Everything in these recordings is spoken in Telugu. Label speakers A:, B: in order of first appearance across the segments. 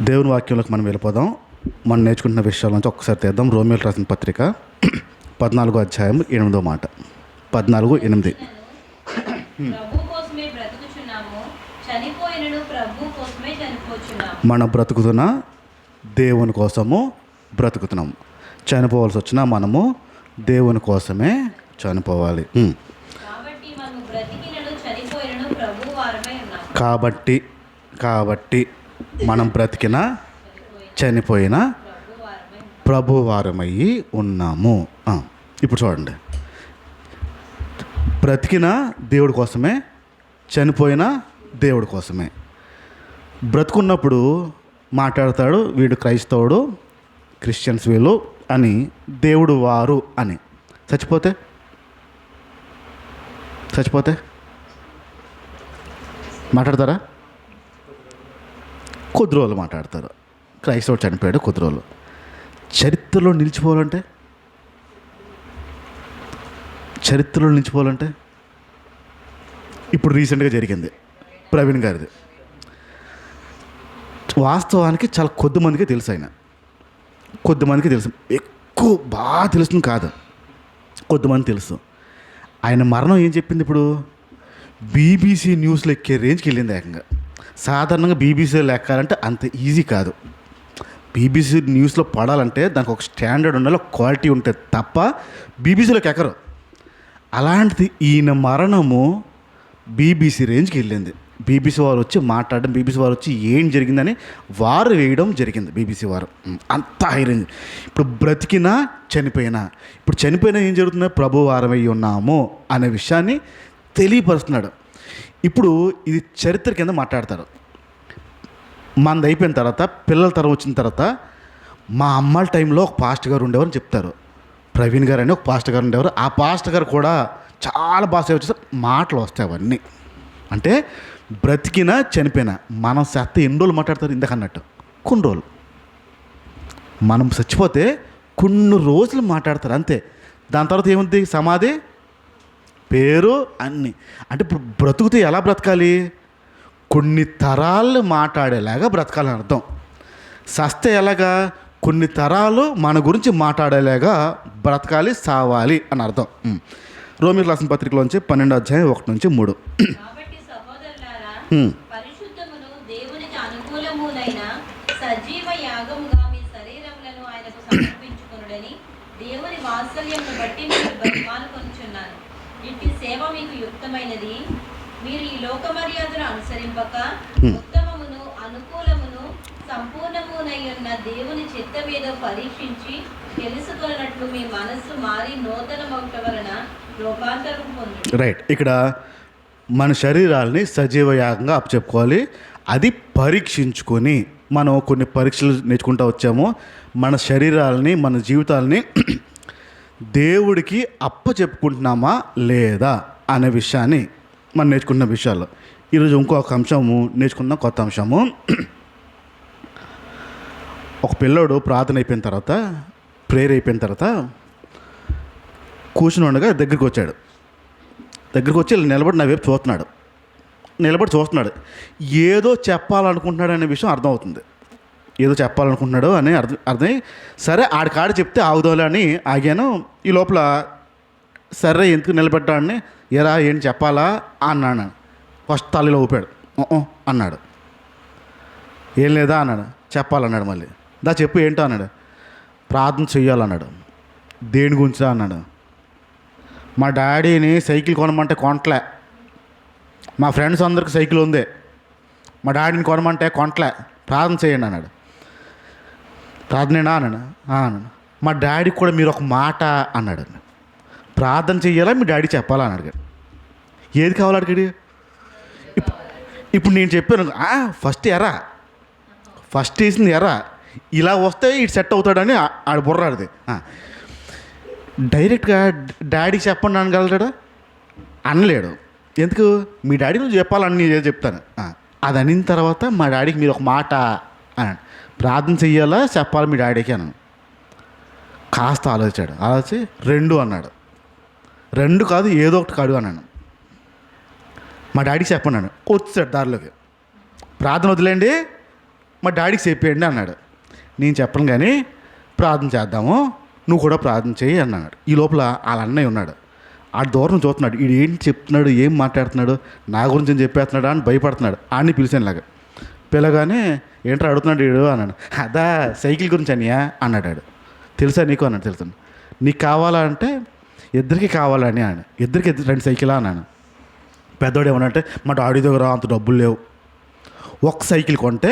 A: దేవుని వాక్యంలోకి మనం వెళ్ళిపోదాం. మనం నేర్చుకుంటున్న విషయాల నుంచి ఒక్కసారి తీద్దాం. రోమియోలు రాసిన పత్రిక 14వ అధ్యాయం 8వ మాట. 14:8. మనం బ్రతుకుతున్న దేవుని కోసము బ్రతుకుతున్నాము. చనిపోవాల్సి వచ్చినా మనము దేవుని కోసమే చనిపోవాలి. కాబట్టి మనం బ్రతికిన చనిపోయిన ప్రభువారమయ్యి ఉన్నాము. ఇప్పుడు చూడండి, బ్రతికిన దేవుడి కోసమే, చనిపోయిన దేవుడి కోసమే. బ్రతుకున్నప్పుడు మాట్లాడతాడు వీడు క్రైస్తవుడు, క్రిస్టియన్స్ వీళ్ళు అని, దేవుడు వారు అని. చచ్చిపోతే మాట్లాడతారా? కొద్ది రోజులు మాట్లాడతారు. క్రైస్తవుడు చనిపోయాడు కొద్ది రోజులు. చరిత్రలో నిలిచిపోవాలంటే ఇప్పుడు రీసెంట్గా జరిగింది ప్రవీణ్ గారిది. వాస్తవానికి చాలా కొద్దిమందికి తెలుసు, కొద్దిమందికి తెలుసు, ఎక్కువ బాగా తెలుస్తుంది కాదు, కొద్దిమంది తెలుసు. ఆయన మరణం ఏం చెప్పింది ఇప్పుడు బీబీసీ న్యూస్లో ఎక్కే రేంజ్కి వెళ్ళింది. ఏకంగా సాధారణంగా బీబీసీలో ఎక్కాలంటే అంత ఈజీ కాదు. బీబీసీ న్యూస్లో పడాలంటే దానికి ఒక స్టాండర్డ్ ఉండాలి, ఒక క్వాలిటీ ఉంటుంది తప్ప బీబీసీలోకి ఎక్కరు. అలాంటిది ఈయన మరణము బీబీసీ రేంజ్కి వెళ్ళింది. బీబీసీ వారు వచ్చి మాట్లాడడం, బీబీసీ వారు వచ్చి ఏం జరిగిందని వారు వేయడం జరిగింది. బీబీసీ వారు అంత హై రేంజ్. ఇప్పుడు బ్రతికినా చనిపోయినా, ఇప్పుడు చనిపోయినా ఏం జరుగుతుందో ప్రభు వారమై ఉన్నాము అనే విషయాన్ని తెలియపరుస్తున్నాడు. ఇప్పుడు ఇది చరిత్ర కింద మాట్లాడతారు. మనది అయిపోయిన తర్వాత పిల్లల తరం వచ్చిన తర్వాత మా అమ్మాళ్ళ టైంలో ఒక పాస్టర్ గారు ఉండేవారు అని చెప్తారు. ప్రవీణ్ గారు అని ఒక పాస్టర్ గారు ఉండేవారు. ఆ పాస్టర్ గారు కూడా చాలా బాగా సేవ చేస్తారు. మాటలు వస్తాయి అవన్నీ. అంటే బ్రతికినా చనిపోయినా మనం సత్త ఎన్ని రోజులు మాట్లాడతారు ఇందాక అన్నట్టు, కొన్ని రోజులు. మనం చచ్చిపోతే కొన్ని రోజులు మాట్లాడతారు అంతే. దాని తర్వాత ఏముంది? సమాధి, పేరు, అన్నీ. అంటే ఇప్పుడు బ్రతుకుతే ఎలా బ్రతకాలి? కొన్ని తరాలు మాట్లాడేలాగా బ్రతకాలని అర్థం. సస్తే ఎలాగా? కొన్ని తరాలు మన గురించి మాట్లాడేలాగా బ్రతకాలి, సావాలి అని అర్థం. రోమియోలు రాసిన పత్రికలోంచి 12వ అధ్యాయం 1-3.
B: మీరు ఈ లోక మర్యాదను అనుసరింపక ఉత్తమమును అనుకూలమును సంపూర్ణమునై ఉన్న దేవుని చిత్తమేదో పరీక్షించి తెలుసుకున్నట్లు మీ మనస్సు మారి నూతనమౌట వలన రూపాంతరం పొందండి.
A: రైట్. ఇక్కడ మన శరీరాల్ని సజీవ యాగంగా అప్పచెప్పుకోవాలి. అది పరీక్షించుకొని మనం కొన్ని పరీక్షలు నేర్చుకుంటూ వచ్చాము. మన శరీరాలని, మన జీవితాలని దేవుడికి అప్పచెప్పుకుంటున్నామా లేదా అనే విషయాన్ని మనం నేర్చుకున్న విషయాలు. ఈరోజు ఇంకొక అంశము నేర్చుకున్న కొత్త అంశము. ఒక పిల్లోడు ప్రార్థన అయిపోయిన తర్వాత, ప్రేయర్ అయిపోయిన తర్వాత కూర్చుని ఉండగా దగ్గరికి వచ్చి నిలబడి నా వైపు చూస్తున్నాడు. ఏదో చెప్పాలనుకుంటున్నాడు అనే విషయం అర్థమవుతుంది. ఏదో చెప్పాలనుకుంటున్నాడు అని అర్థమై సరే ఆడికాడి చెప్తే ఆగుదోలే అని ఆగాను. ఈ లోపల సరే ఎందుకు నిలబెట్టాడని, ఎరా ఏంటి చెప్పాలా అన్నాడు. ఫస్ట్ తల్లిలో ఊపాడు. అన్నాడు. ఏం లేదా అన్నాడు. చెప్పాలన్నాడు. మళ్ళీ చెప్పు ఏంటో అన్నాడు. ప్రార్థన చెయ్యాలన్నాడు. దేని గురించా అన్నాడు. మా డాడీని సైకిల్ కొనమంటే కొనట్లే, మా ఫ్రెండ్స్ అందరికి సైకిల్ ఉంది, మా డాడీని కొనమంటే కొనట్లే, ప్రార్థన చేయండి అన్నాడు. ప్రార్థనేనా అన్నాడు. అన్నాడు. మా డాడీకి కూడా మీరు ఒక మాట అన్నాడు. ప్రార్థన చెయ్యాలా మీ డాడీ చెప్పాలా అని అడిగాడు. ఏది కావాలి అడిగాడు. ఇప్పుడు నేను చెప్పాను ఫస్ట్ వేసింది ఎరా, ఇలా వస్తే ఇటు సెట్ అవుతాడని ఆడ బుర్రాడిది. డైరెక్ట్గా డాడీకి చెప్పండి అనగలడా? అనలేడు. ఎందుకు? మీ డాడీ నువ్వు చెప్పాలని నేను చెప్తాను. అది అనిన తర్వాత మా డాడీకి మీరు ఒక మాట అన్నాడు. ప్రార్థన చెయ్యాలా చెప్పాలి మీ డాడీకి అన్నాను. కాస్త ఆలోచించి 2 అన్నాడు. 2 కాదు ఏదో ఒకటి కాడు అన్నాను. మా డాడీకి చెప్పన్నాను. వచ్చాడు దారిలోకి. ప్రార్థన వదిలేండి, మా డాడీకి చెప్పేయండి అన్నాడు. నేను చెప్పను కానీ ప్రార్థన చేద్దాము, నువ్వు కూడా ప్రార్థన చేయి అన్నాడు. ఈ లోపల వాళ్ళ అన్నయ్య ఉన్నాడు. ఆ దూరం చూస్తున్నాడు, వీడు ఏంటి చెప్తున్నాడు, ఏం మాట్లాడుతున్నాడు, నా గురించి ఏం చెప్పేస్తున్నాడు అని భయపడుతున్నాడు. ఆడిని పిలిచానులాగా పిల్లగానే ఏంట్రా అడుగుతున్నాడు వీడు అన్నాడు. అదా సైకిల్ గురించి అనియా అన్నాడు. ఆడు తెలుసా నీకు అన్నాడు. తెలుసు. నీకు కావాలా అంటే ఇద్దరికి కావాలని అన్నాడు. ఇద్దరికి 2 సైకిలా అన్నాను. పెద్దోడు ఏమనంటే మా డాడీ దగ్గర అంత డబ్బులు లేవు, ఒక సైకిల్ కొంటే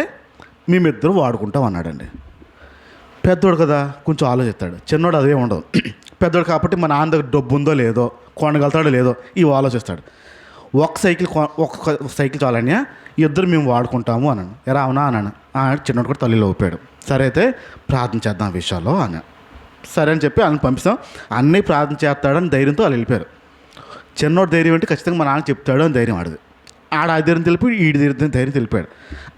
A: మేమిద్దరం వాడుకుంటాం అన్నాడండి. పెద్దోడు కదా కొంచెం ఆలోచిస్తాడు, చిన్నోడు అదే ఉండదు. పెద్దోడు కాబట్టి మా నాన్న దగ్గర డబ్బు ఉందో లేదో, కొనగలుగుతాడో లేదో ఇవి ఆలోచిస్తాడు. ఒక సైకిల్ చాలని ఇద్దరు మేము వాడుకుంటాము అన్నాను. ఎరా అవునా అన్నాను. చిన్నోడు కూడా తల్లిలో ఊపాడు. సరే అయితే ప్రార్థన చేద్దాం ఆ విషయాల్లో అన్నాను. సరే అని చెప్పి ఆయన పంపిస్తాం. అన్నయ్య ప్రార్థన చేస్తాడని ధైర్యంతో వాళ్ళు వెళ్ళిపోయారు. చిన్నోడు ధైర్యం అంటే ఖచ్చితంగా మా నాన్న చెప్తాడు అని ధైర్యం ఆడదు. ఆడ ఆ ధైర్యం తెలిపి ఈడి ధైర్యం తెలిపాడు.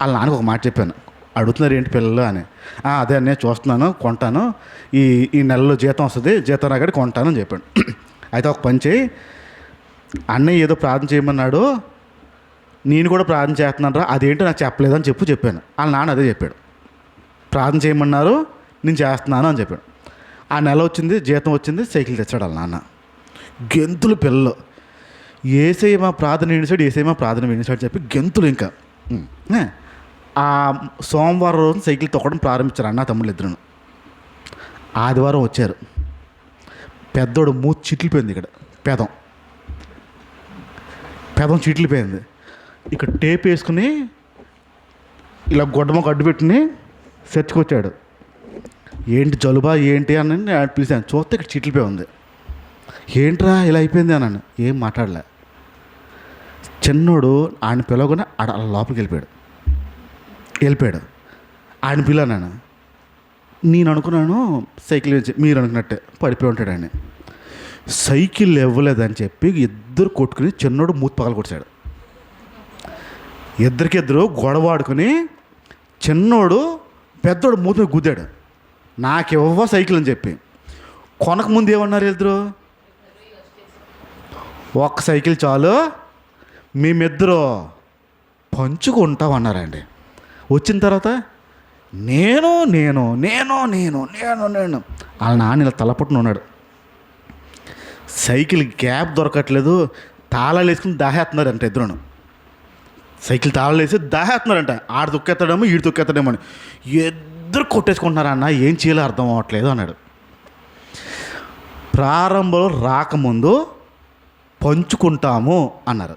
A: వాళ్ళ నాన్నకు ఒక మాట చెప్పాను, అడుగుతున్నారు ఏంటి పిల్లలు అని. అదే అన్నయ్య చూస్తున్నాను, కొంటాను, ఈ నెలలో జీతం వస్తుంది, జీతం రాగానే కొంటాను అని చెప్పాడు. అయితే ఒక పని చేయి, అన్నయ్య ఏదో ప్రార్థన చేయమన్నాడు, నేను కూడా ప్రార్థన చేస్తున్నాను రా, అదేంటో నాకు చెప్పలేదని చెప్పాను. వాళ్ళ నాన్న అదే చెప్పాడు, ప్రార్థన చేయమన్నారు నేను చేస్తున్నాను అని చెప్పాడు. ఆ నెల వచ్చింది, జీతం వచ్చింది, సైకిల్ తెచ్చాడు వాళ్ళ నాన్న. గెంతులు పిల్లలు, ఏసై మా ప్రార్థన వినిసాడు, ఏసై మా ప్రార్థన వినిసాడు చెప్పి గెంతులు. ఇంకా ఆ సోమవారం రోజు సైకిల్ తొక్కడం ప్రారంభించారు అన్న తమ్ముళ్ళు ఇద్దరు. ఆదివారం వచ్చారు. పెద్దోడు మూతి చిట్లిపోయింది, ఇక్కడ పెదం చిట్లిపోయింది. ఇక్కడ టేప్ వేసుకుని ఇలా గొడ్డమొక్క అడ్డు పెట్టుకుని చర్చకొచ్చాడు. ఏంటి జలుబా ఏంటి అని పిలిచాను. చూస్తే ఇక్కడ చిట్లిపోయి ఉంది. ఏంట్రా ఇలా అయిపోయింది అన్నాను. ఏం మాట్లాడలే. చిన్నోడు ఆయన పిలవగానే అలా లోపలికి వెళ్ళిపోయాడు. ఆయన పిల్లన్నాను. నేను అనుకున్నాను సైకిల్ మీరు అనుకున్నట్టే పడిపోయి ఉంటాడు ఆయన. సైకిల్ ఇవ్వలేదని చెప్పి ఇద్దరు కొట్టుకుని చిన్నోడు మూతి పగలు కొట్టాడు. ఇద్దరికిద్దరు గొడవ ఆడుకుని చిన్నోడు పెద్దోడు మూతి మీద గుద్దాడు. నాకివ్వ సైకిల్ అని చెప్పి. కొనక ముందు ఏమన్నారు ఇద్దరు, ఒక్క సైకిల్ చాలు మేమిద్దరు పంచుకుంటాం అన్నారండి. వచ్చిన తర్వాత నేను వాళ్ళ నాన్న ఇలా తలపట్టున ఉన్నాడు. సైకిల్ గ్యాప్ దొరకట్లేదు, తాళాలు వేసుకుని దాహేస్తున్నారంట ఇద్దరును. సైకిల్ తాళాలు వేసి దాహేస్తున్నారంట. ఆడు తొక్కేస్తాడేమో ఈడు తొక్కేస్తాడేమో అని ఇద్దరు కొట్టేసుకుంటున్నారన్న, ఏం చేయాలో అర్థం అవ్వట్లేదు అన్నాడు. ప్రారంభంలో రాకముందు పంచుకుంటాము అన్నారు.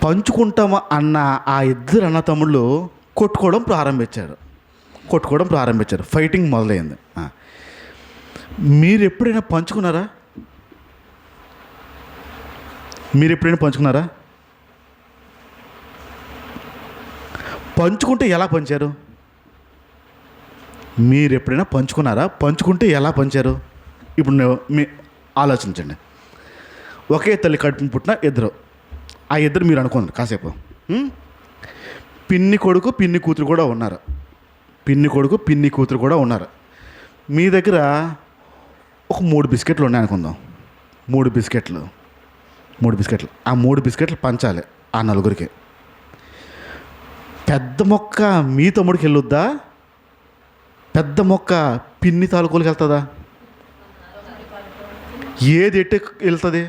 A: పంచుకుంటాము అన్న ఆ ఇద్దరు అన్న తమ్ముళ్ళు కొట్టుకోవడం ప్రారంభించారు. ఫైటింగ్ మొదలైంది. మీరు ఎప్పుడైనా పంచుకున్నారా? పంచుకుంటే ఎలా పంచారు? మీరు ఎప్పుడైనా పంచుకున్నారా? పంచుకుంటే ఎలా పంచారు? ఇప్పుడు మీ ఆలోచించండి. ఒకే తల్లి కడుపున పుట్టిన ఇద్దరు. ఆ ఇద్దరు మీరు అనుకోండి కాసేపు. పిన్ని కొడుకు పిన్ని కూతురు కూడా ఉన్నారు. మీ దగ్గర ఒక 3 బిస్కెట్లు ఉన్నాయి అనుకుందాం. 3 బిస్కెట్లు. ఆ 3 బిస్కెట్లు పంచాలి ఆ నలుగురికి. పెద్ద మొక్క మీ తమ్ముడికి వెళ్ళొద్దా? పెద్ద మొక్క పిన్ని తాలూకులకి వెళ్తుందా? ఏది ఎట్టు వెళ్తుంది?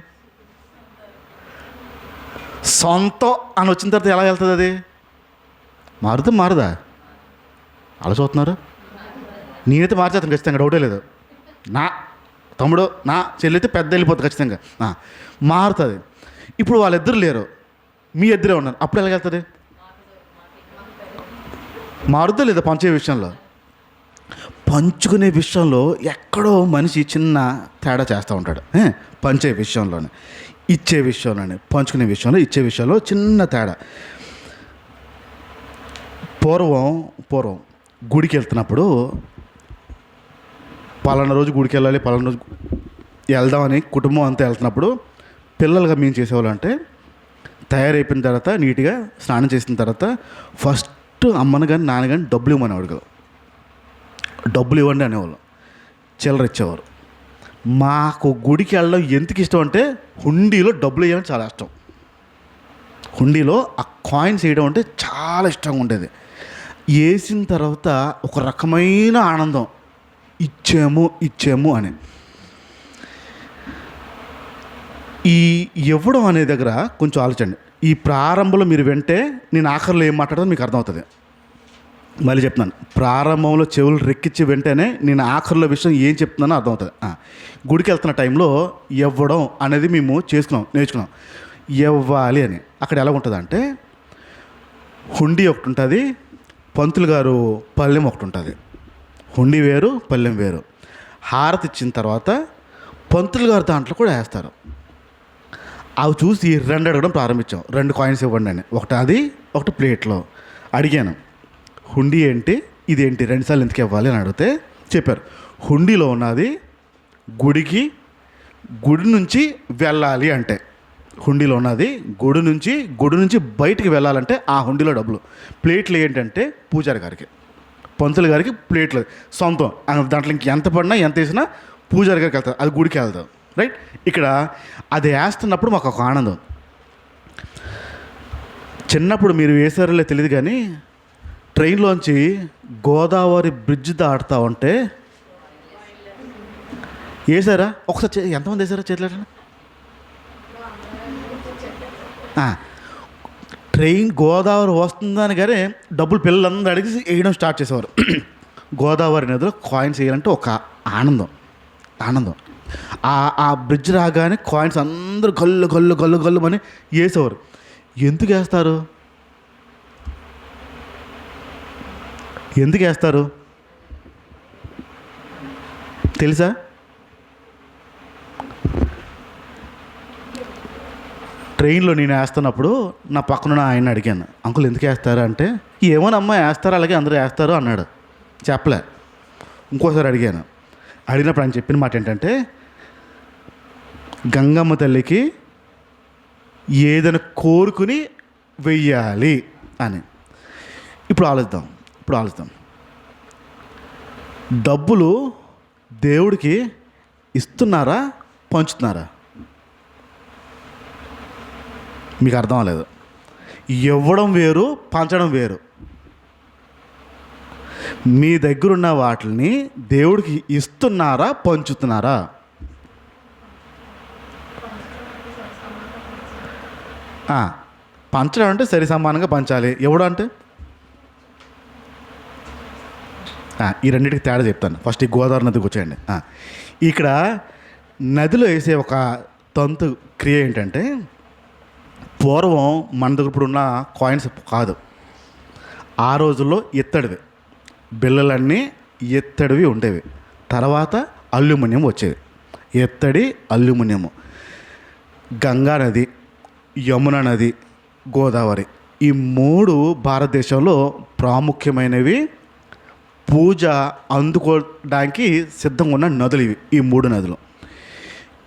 A: సొంతం అని వచ్చిన తర్వాత ఎలా వెళ్తుంది? అది మారుదా? అలా చూస్తున్నారు. నేనైతే మార్చేస్తాను ఖచ్చితంగా, డౌటే లేదు. నా తమ్ముడు నా చెల్లి పెద్ద వెళ్ళిపోతుంది ఖచ్చితంగా, మారుతుంది. ఇప్పుడు వాళ్ళిద్దరు లేరు, మీ ఇద్దరే ఉన్నారు, అప్పుడు ఎలా వెళ్తుంది? మారుద్దా లేదా? పంచుకునే విషయంలో ఎక్కడో మనిషి చిన్న తేడా చేస్తూ ఉంటాడు. పంచే విషయంలోనే, ఇచ్చే విషయంలోనే, పంచుకునే విషయంలో, ఇచ్చే విషయంలో చిన్న తేడా. పూర్వం గుడికి వెళ్తున్నప్పుడు పలానా రోజు గుడికి వెళ్ళాలి, పలానా రోజు వెళ్దామని కుటుంబం అంతా వెళ్తున్నప్పుడు పిల్లలుగా మేము చేసేవాళ్ళు అంటే తయారైపోయిన తర్వాత నీట్గా స్నానం చేసిన తర్వాత ఫస్ట్ అమ్మను కానీ నాన్న కానీ డబ్బులు ఇవ్వమని అడగదు. డబ్బులు ఇవ్వండి అనేవాళ్ళు, చిల్లర ఇచ్చేవారు. మాకు గుడికి వెళ్ళడం ఎందుకు ఇష్టం అంటే హుండీలో డబ్బులు వేయడం చాలా ఇష్టం. హుండీలో ఆ కాయిన్స్ వేయడం అంటే చాలా ఇష్టంగా ఉండేది. వేసిన తర్వాత ఒక రకమైన ఆనందం, ఇచ్చాము అని. ఈ ఇవ్వడం అనే దగ్గర కొంచెం ఆలోచండి. ఈ ప్రారంభంలో మీరు వింటే నేను ఆఖరిలో ఏం మాట్లాడదో మీకు అర్థమవుతుంది. మళ్ళీ చెప్తున్నాను, ప్రారంభంలో చెవులు రెక్కించి వెంటనే నేను ఆఖరిలో విషయం ఏం చెప్తున్నానో అర్థమవుతుంది. గుడికి వెళ్తున్న టైంలో ఇవ్వడం అనేది మేము నేర్చుకున్నాం ఇవ్వాలి అని. అక్కడ ఎలా ఉంటుంది అంటే హుండీ ఒకటి ఉంటుంది, పంతులు గారు పళ్ళెం ఒకటి ఉంటుంది. హుండీ వేరు, పళ్ళెం వేరు. హారతి ఇచ్చిన తర్వాత పంతులు గారు దాంట్లో కూడా వేస్తారు. అవి చూసి 2 అడగడం ప్రారంభించాం. 2 కాయిన్స్ ఇవ్వండి అని. ఒకటి అది, ఒకటి ప్లేట్లో. అడిగాను, హుండీ ఏంటి, ఇదేంటి, 2 సార్లు ఎందుకు ఇవ్వాలి అని అడిగితే చెప్పారు, హుండీలో ఉన్నది గుడి నుంచి వెళ్ళాలి అంటే, హుండీలో ఉన్నది గుడి నుంచి బయటికి వెళ్ళాలంటే ఆ హుండీలో డబ్బులు. ప్లేట్లు ఏంటంటే పూజారి గారికి, పంతులు గారికి ప్లేట్లు సొంతం. దాంట్లో ఇంక ఎంత పడినా ఎంత వేసినా పూజారి గారికి వెళ్తారు, అది గుడికి వెళ్తారు. రైట్. ఇక్కడ అది వేస్తున్నప్పుడు మాకు ఒక ఆనందం. చిన్నప్పుడు మీరు వేసారో తెలియదు కానీ ట్రైన్లోంచి గోదావరి బ్రిడ్జ్ దాటుతా ఉంటే వేసారా? ఒకసారి ఎంతమంది వేసారా చేతులు? ట్రైన్ గోదావరి వస్తుందని కానీ డబ్బులు పిల్లలందరూ అడిగి వేయడం స్టార్ట్ చేసేవారు. గోదావరి నదిలో కాయిన్స్ వేయాలంటే ఒక ఆనందం. ఆ బ్రిడ్జ్ రాగానే కాయిన్స్ అందరూ గల్లు అని వేసేవారు. ఎందుకు వేస్తారు తెలుసా? ట్రైన్లో నేను వేస్తున్నప్పుడు నా పక్కన ఆయన అడిగాను, అంకుల్ ఎందుకు వేస్తారు అంటే, ఏమోనమ్మా వేస్తారు, అలాగే అందరూ వేస్తారు అన్నాడు. చెప్పలే. ఇంకోసారి అడిగినప్పుడు ఆయన చెప్పిన మాట ఏంటంటే, గంగమ్మ తల్లికి ఏదైనా కోరుకుని వెయ్యాలి అని. ఇప్పుడు ఆలోచిద్దాం. డబ్బులు దేవుడికి ఇస్తున్నారా, పంచుతున్నారా? మీకు అర్థం అవ్వలేదు. ఇవ్వడం వేరు, పంచడం వేరు. మీ దగ్గరున్న వాటిని దేవుడికి ఇస్తున్నారా, పంచుతున్నారా? పంచడం అంటే సరి సమానంగా పంచాలి. ఇవ్వడం అంటే ఈ రెండింటికి తేడా చెప్తాను. ఫస్ట్ ఈ గోదావరి నదికి వచ్చేయండి. ఇక్కడ నదిలో వేసే ఒక తంతు క్రియ ఏంటంటే, పూర్వం మన దగ్గర ఇప్పుడున్న కాయిన్స్ కాదు, ఆ రోజుల్లో ఎత్తడివి బిళ్ళలన్నీ ఎత్తడివి ఉండేవి. తర్వాత అల్యూమినియం వచ్చేవి. ఎత్తడి, అల్యూమినియము. గంగా నది, యమున నది, గోదావరి, ఈ 3 భారతదేశంలో ప్రాముఖ్యమైనవి, పూజ అందుకోవడానికి సిద్ధంగా ఉన్న నదులు ఇవి. ఈ 3 నదులు.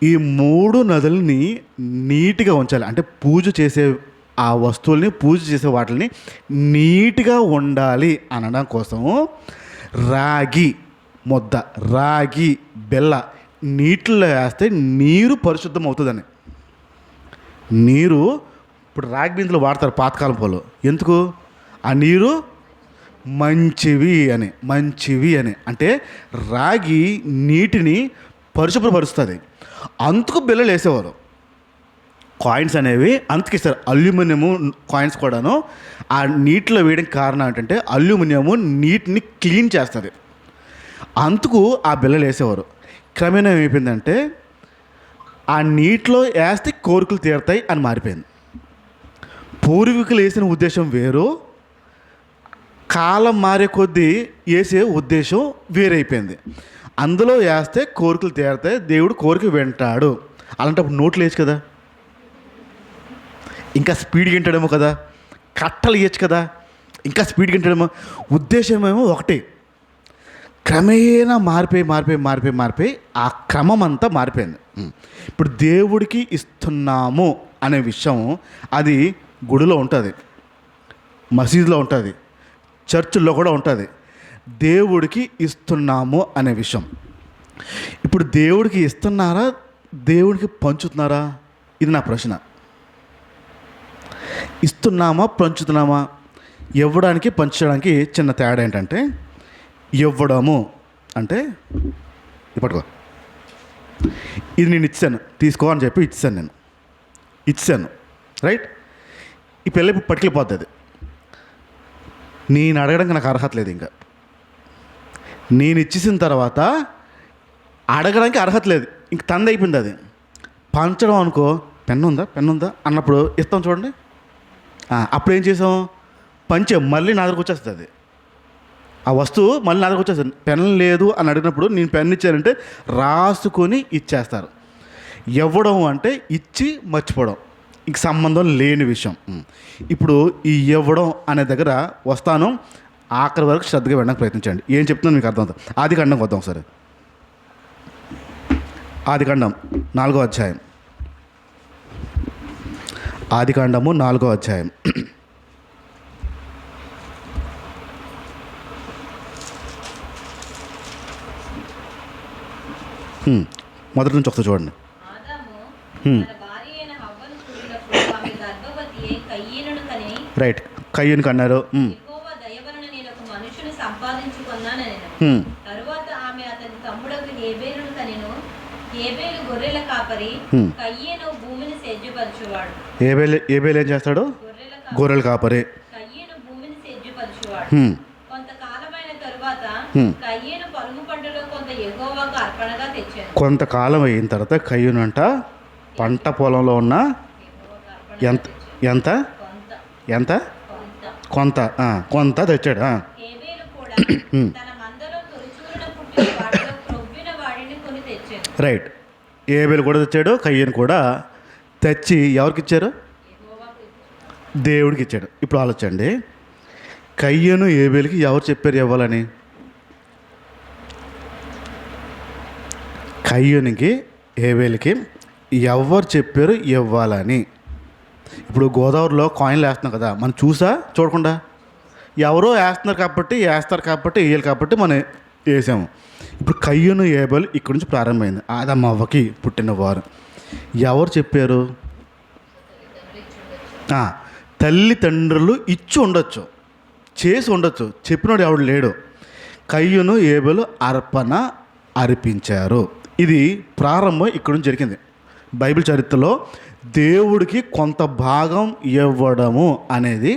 A: ఈ 3 నదులని నీట్గా ఉంచాలి. అంటే పూజ చేసే ఆ వస్తువుల్ని, పూజ చేసే వాటిని నీట్గా ఉండాలి అనడం కోసము రాగి ముద్ద, రాగి బెల్ల నీటిలో వేస్తే నీరు పరిశుద్ధం అవుతుందని. నీరు ఇప్పుడు రాగి బిందులు వాడతారు పాతకాలం పోలు. ఎందుకు? ఆ నీరు మంచివి అని. అంటే రాగి నీటిని పరిశుభ్రపరుస్తుంది. అందుకు బిళ్ళలు వేసేవారు. కాయిన్స్ అనేవి అందుకిస్తారు. అల్యూమినియము కాయిన్స్ కూడాను ఆ నీటిలో వేయడానికి కారణం ఏంటంటే అల్యూమినియము నీటిని క్లీన్ చేస్తుంది. అందుకు ఆ బిళ్ళలు వేసేవారు. క్రమేణా ఏమైపోయిందంటే ఆ నీటిలో వేస్తే కోరికలు తీరుతాయి అని మారిపోయింది. పూర్వీకులు వేసిన ఉద్దేశం వేరు, కాలం మారే కొద్దీ వేసే ఉద్దేశం వేరైపోయింది. అందులో వేస్తే కోరికలు తీరుతాయి, దేవుడు కోరిక వింటాడు. అలాంటప్పుడు నోట్లు వేయచ్చు కదా, ఇంకా స్పీడ్గా వింటాడేమో కదా, కట్టలు ఇవ్వచ్చు కదా, ఇంకా స్పీడ్గా వింటాడేమో. ఉద్దేశం ఏమో ఒకటి. క్రమేణా మారిపోయి ఆ క్రమం అంతా మారిపోయింది. ఇప్పుడు దేవుడికి ఇస్తున్నాము అనే విషయం అది గుడిలో ఉంటుంది, మసీదులో ఉంటుంది, చర్చిల్లో కూడా ఉంటుంది. దేవుడికి ఇస్తున్నాము అనే విషయం. ఇప్పుడు దేవుడికి ఇస్తున్నారా, దేవుడికి పంచుతున్నారా? ఇది నా ప్రశ్న. ఇస్తున్నామా, పంచుతున్నామా? ఇవ్వడానికి పంచడానికి చిన్న తేడా ఏంటంటే, ఇవ్వడము అంటే పట్టుకో, ఇది నేను ఇచ్చాను, తీసుకో అని చెప్పి ఇచ్చాను రైట్. ఈ పిల్ల ఇప్పుడు పట్టుకెళ్ళిపోతుంది. నేను అడగడానికి నాకు అర్హత లేదు. ఇంకా నేను ఇచ్చేసిన తర్వాత అడగడానికి అర్హత లేదు, ఇంక తంది అయిపోయింది. అది పంచడం అనుకో, పెన్ను ఉందా అన్నప్పుడు ఇస్తాం చూడండి. అప్పుడు ఏం చేసాం, పంచాం, మళ్ళీ నా దగ్గరకు వచ్చేస్తుంది. అది ఆ వస్తువు మళ్ళీ నా దగ్గరకు వచ్చేస్తుంది. పెన్ లేదు అని అడిగినప్పుడు నేను పెన్ ఇచ్చానంటే రాసుకొని ఇచ్చేస్తారు. ఇవ్వడం అంటే ఇచ్చి మర్చిపోవడం, ఇంక సంబంధం లేని విషయం. ఇప్పుడు ఈ ఇవ్వడం అనే దగ్గర వస్తాను, ఆఖరి వరకు శ్రద్ధగా వినడానికి ప్రయత్నించండి. ఏం చెప్తున్నాను మీకు అర్థమవుతుంది. ఆదికాండం వద్దాం ఒకసారి. ఆదికాండం 4వ అధ్యాయం. ఆదికాండము 4వ అధ్యాయం. మొదటి నుంచి ఒకసారి చూడండి. రైట్, కయ్యూను కన్నారు.
B: తరువాత ఆమె అతని తమ్ముడకు హేబేలును కనెను. హేబేలు గొర్రెల కాపరి, కయ్యేను భూమిని సేద్యపరచువాడు.
A: హేబేలు ఏం చేస్తాడు? గొర్రెల కాపరి.
B: కయ్యేను భూమిని సేద్యపరచువాడు. కొంతకాలమైన తరువాత కయ్యేను పొలము పంటలో కొంత యెహోవాకు అర్పణగా తెచ్చాను.
A: కొంతకాలం అయిన తర్వాత కయ్యూను అంట పంట పొలంలో ఉన్న ఎంత ఎంత ఎంత కొంత కొంత తెచ్చాడు.
B: హేబేలు కూడా తన మందలో తొలిచూలున పుట్టిన వాటిలో క్రొవ్విన వాడిని కొని తెచ్చాను.
A: రైట్, హేబేలు కూడా తెచ్చాడు, కయ్యూను కూడా తెచ్చి ఎవరికి ఇచ్చారు? దేవుడికి ఇచ్చాడు. ఇప్పుడు ఆలోచండి, కయ్యూను హేబేలుకి ఎవరు చెప్పారు ఇవ్వాలని? కయ్యూనికి హేబేలుకి ఎవరు చెప్పారు ఇవ్వాలని? ఇప్పుడు గోదావరిలో కాయిన్లు వేస్తున్నాం కదా, మనం చూడకుండా ఎవరో వేస్తారు కాబట్టి వేయాలి కాబట్టి మనం వేసాము. ఇప్పుడు కయ్యూను హేబేలు ఇక్కడి నుంచి ప్రారంభమైంది. ఆదమ్మ అవ్వకి పుట్టిన వారు. ఎవరు చెప్పారు? తల్లిదండ్రులు ఇచ్చి ఉండొచ్చు, చేసి ఉండొచ్చు, చెప్పినోడు ఎవడు లేడు. కయ్యూను హేబేలు అర్పణ అర్పించారు. ఇది ప్రారంభం ఇక్కడి నుంచి జరిగింది. బైబిల్ చరిత్రలో దేవుడికి కొంత భాగం ఇవ్వడము అనేది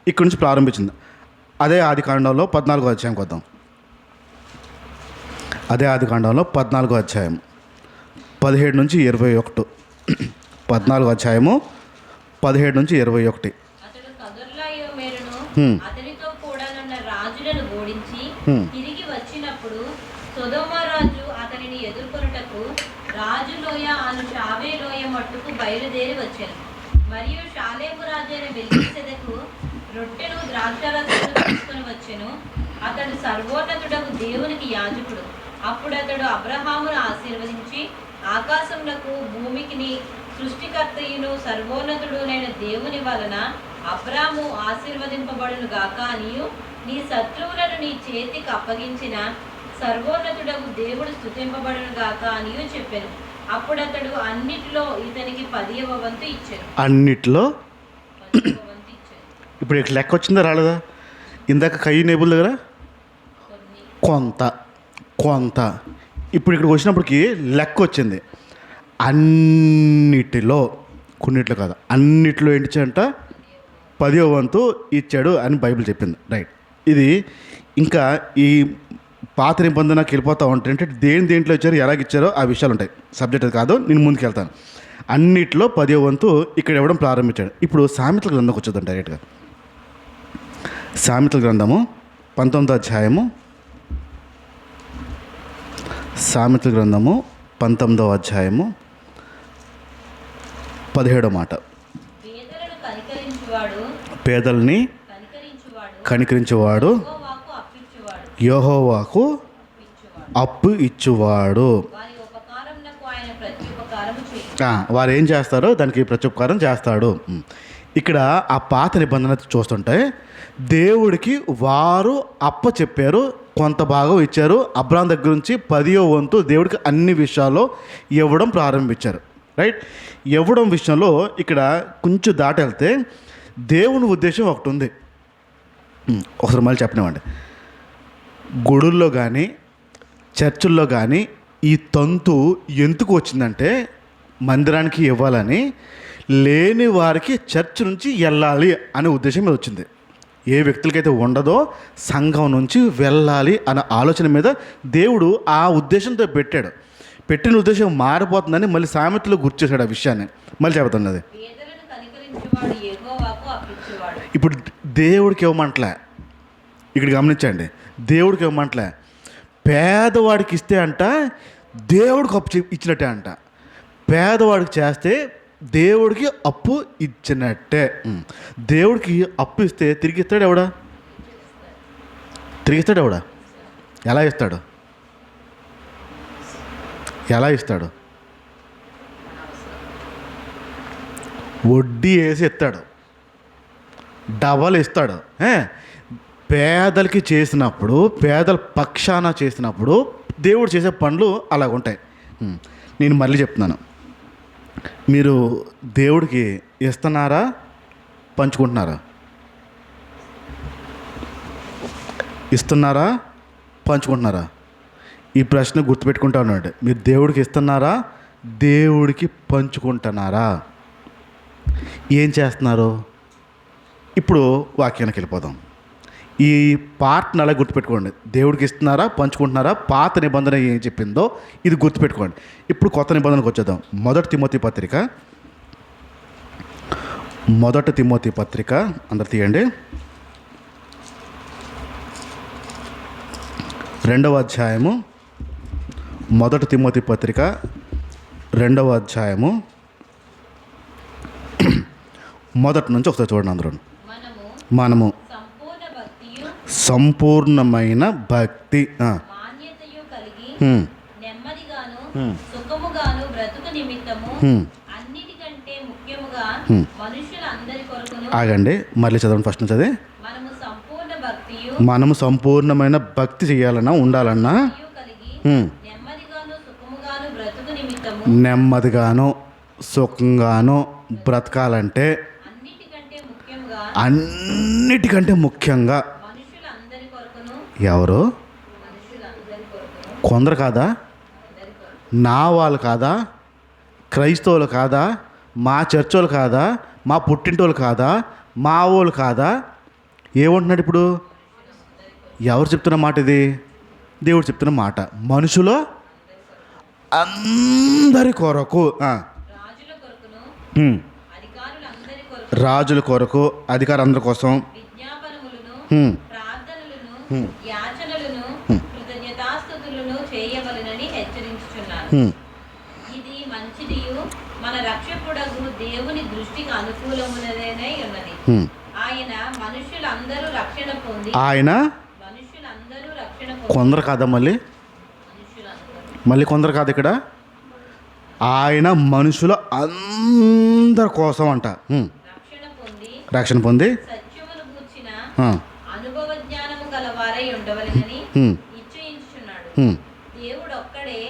A: ఇక్కడి నుంచి ప్రారంభించింది. అదే ఆదికాండంలో 14వ అధ్యాయంకి వద్దాం. అదే ఆదికాండంలో 14వ అధ్యాయం 17 నుంచి 21. 14వ అధ్యాయము 17 నుంచి 21.
B: అతడు కదొర్లాయోమెరును అతనితో కూడానున్న రాజులను ఓడించి తిరిగి వచ్చినప్పుడు సొదొమ రాజు అతనిని ఎదుర్కొనుటకు రాజు లోయ అను షావే లోయ మట్టుకు బయలుదేరి వచ్చాను. మరియు షాలేము రాజైన మెల్కీసెదెకు రొట్టెను ద్రాక్షారసమును తీసుకొని వచ్చెను. అతడు సర్వోన్నతుడకు దేవునికి యాజకుడు. అప్పుడు అతడు అబ్రహామును ఆశీర్వదించి ఆకాశమునకు భూమికిని సృష్టికర్తయును సర్వోన్నతుడునైన దేవుని వలన అబ్రాము ఆశీర్వదింపబడును గాక అనియు, నీ శత్రువులను నీ చేతికి అప్పగించిన సర్వోన్నతుడకు దేవుడు స్తుతింపబడును గాక అనియు చెప్పాను. అప్పుడు అతడు అన్నిటిలో ఇతనికి 10వ వంతు ఇచ్చాను.
A: అన్నిట్లో ఇప్పుడు ఇక్కడ లెక్క వచ్చిందా రాలేదా? ఇందాక కయ్యూను హేబేలు దగ్గర కొంత ఇప్పుడు ఇక్కడికి వచ్చినప్పటికి లెక్క వచ్చింది. అన్నిటిలో, కొన్నిట్లో కాదు, అన్నిటిలో ఏంటించంట 10వ వంతు ఇచ్చాడు అని బైబిల్ చెప్పింది. రైట్, ఇది ఇంకా ఈ పాత నిబంధనకి వెళ్ళిపోతూ ఉంటాయి. అంటే దేంట్లో ఇచ్చారు, ఎలాగిచ్చారో ఆ విషయాలు ఉంటాయి. సబ్జెక్ట్ అది కాదు, నేను ముందుకు వెళ్తాను. అన్నిట్లో 10వ వంతు ఇక్కడ ఇవ్వడం ప్రారంభించాడు. ఇప్పుడు సామెతల గ్రంథంకి వచ్చేద్దాం డైరెక్ట్గా. సామెతల గ్రంథము 19వ అధ్యాయము. సామెతల గ్రంథము 19వ అధ్యాయము 17వ మాట. పేదల్ని కనికరించేవాడు యెహోవాకు అప్పు ఇచ్చువాడు. వారు ఏం చేస్తారో దానికి ప్రత్యుపకారం చేస్తాడు. ఇక్కడ ఆ పాత నిబంధన చూస్తుంటే దేవుడికి వారు అప్ప చెప్పారు, కొంత భాగం ఇచ్చారు. అబ్రాహాం దగ్గర నుంచి 10వ వంతు దేవుడికి అన్ని విషయాల్లో ఇవ్వడం ప్రారంభించారు. రైట్, ఇవ్వడం విషయంలో ఇక్కడ కొంచెం దాటి వెళ్తే దేవుని ఉద్దేశం ఒకటి ఉంది. ఒకసారి మళ్ళీ చెప్పనివ్వండి. గుడుల్లో కానీ చర్చిల్లో కానీ ఈ తంతు ఎందుకు వచ్చిందంటే మందిరానికి ఇవ్వాలని, లేని వారికి చర్చ్ నుంచి వెళ్ళాలి అనే ఉద్దేశం మీద వచ్చింది. ఏ వ్యక్తులకైతే ఉండదో సంఘం నుంచి వెళ్ళాలి అనే ఆలోచన మీద దేవుడు ఆ ఉద్దేశంతో పెట్టిన ఉద్దేశం మారిపోతుందని మళ్ళీ సామెతలో గుర్తు చేశాడు ఆ విషయాన్ని. మళ్ళీ చెబుతుంది అది.
B: పేదలను కనికరించువాడు యెహోవాకు అప్పించువాడు.
A: ఇప్పుడు దేవుడికి ఇవ్వమంటలే, ఇక్కడ గమనించండి, దేవుడికి ఇవ్వమంటలే, పేదవాడికి ఇస్తే అంట దేవుడికి అప్పు ఇచ్చినట్టే అంట. పేదవాడికి చేస్తే దేవుడికి అప్పు ఇచ్చినట్టే. దేవుడికి అప్పు ఇస్తే తిరిగి ఇస్తాడు ఎవడా? తిరిగిస్తాడు ఎవడా? ఎలా ఇస్తాడు? ఎలా ఇస్తాడు? వడ్డీ వేసి ఇస్తాడు, డబల్ ఇస్తాడు. పేదలకి చేసినప్పుడు, పేదల పక్షాన చేసినప్పుడు దేవుడు చేసే పనులు అలాగుంటాయి. నేను మళ్ళీ చెప్తున్నాను, మీరు దేవుడికి ఇస్తున్నారా, పంచుకుంటున్నారా? ఇస్తున్నారా, పంచుకుంటున్నారా? ఈ ప్రశ్న గుర్తుపెట్టుకుంటా ఉన్నాడు. మీరు దేవుడికి ఇస్తున్నారా, దేవుడికి పంచుకుంటున్నారా? ఏం చేస్తున్నారు? ఇప్పుడు వాక్యానికి వెళ్ళిపోదాం. ఈ పార్ట్ని అలా గుర్తుపెట్టుకోండి. దేవుడికి ఇస్తున్నారా, పంచుకుంటున్నారా? పాత నిబంధన ఏం చెప్పిందో ఇది గుర్తుపెట్టుకోండి. ఇప్పుడు కొత్త నిబంధనకు వచ్చేద్దాం. మొదటి తిమోతి పత్రిక అందరు తీయండి. 2వ అధ్యాయము, మొదటి తిమోతి పత్రిక 2వ అధ్యాయము మొదటి నుంచి ఒకసారి చూడండి అందరూ. మనము సంపూర్ణమైన భక్తి,
B: మాన్యతయు కలిగి నెమ్మదిగాను సుఖముగాను బ్రతుకు నిమిత్తము అన్నిటికంటే ముఖ్యముగా మనుషులందరి కొరకును.
A: ఆగండి, మళ్ళీ చదవండి ఫస్ట్ నుంచి. మనము సంపూర్ణమైన భక్తి చేయాలన్నా, ఉండాలన్నా నెమ్మదిగాను సుఖంగాను బ్రతకాలంటే అన్నిటికంటే ముఖ్యంగా ఎవరు? కొందరు కాదా? నా వాళ్ళు కాదా? క్రైస్తవులు కాదా? మా చర్చోళ్ళు కాదా? మా పుట్టింటోళ్ళు కాదా? మా వాళ్ళు కాదా? ఏమంటున్నాడు ఇప్పుడు? ఎవరు చెప్తున్న మాట ఇది? దేవుడు చెప్తున్న మాట. మనుషులు అందరి కొరకు, రాజుల కొరకు, అధికారులందరి కోసం
B: చేయవలెనని హెచ్చరించుచున్నాను. ఇది మంచిదియు మన రక్షకుడగు దేవుని దృష్టికి అనుకూలమునదై ఉన్నది. ఆయన మనుషులందరూ రక్షణ పొంది,
A: కొందరు కాదా? మళ్ళీ కొందరు కాదు ఇక్కడ. ఆయన మనుషుల అందరి కోసం అంట రక్షణ పొంది
B: సత్యమును గూర్చిన అనుభవ జ్ఞానము గలవారై ఉండవలెనని నిశ్చయించుచున్నాడు. దేవుడు ఒక్కడే,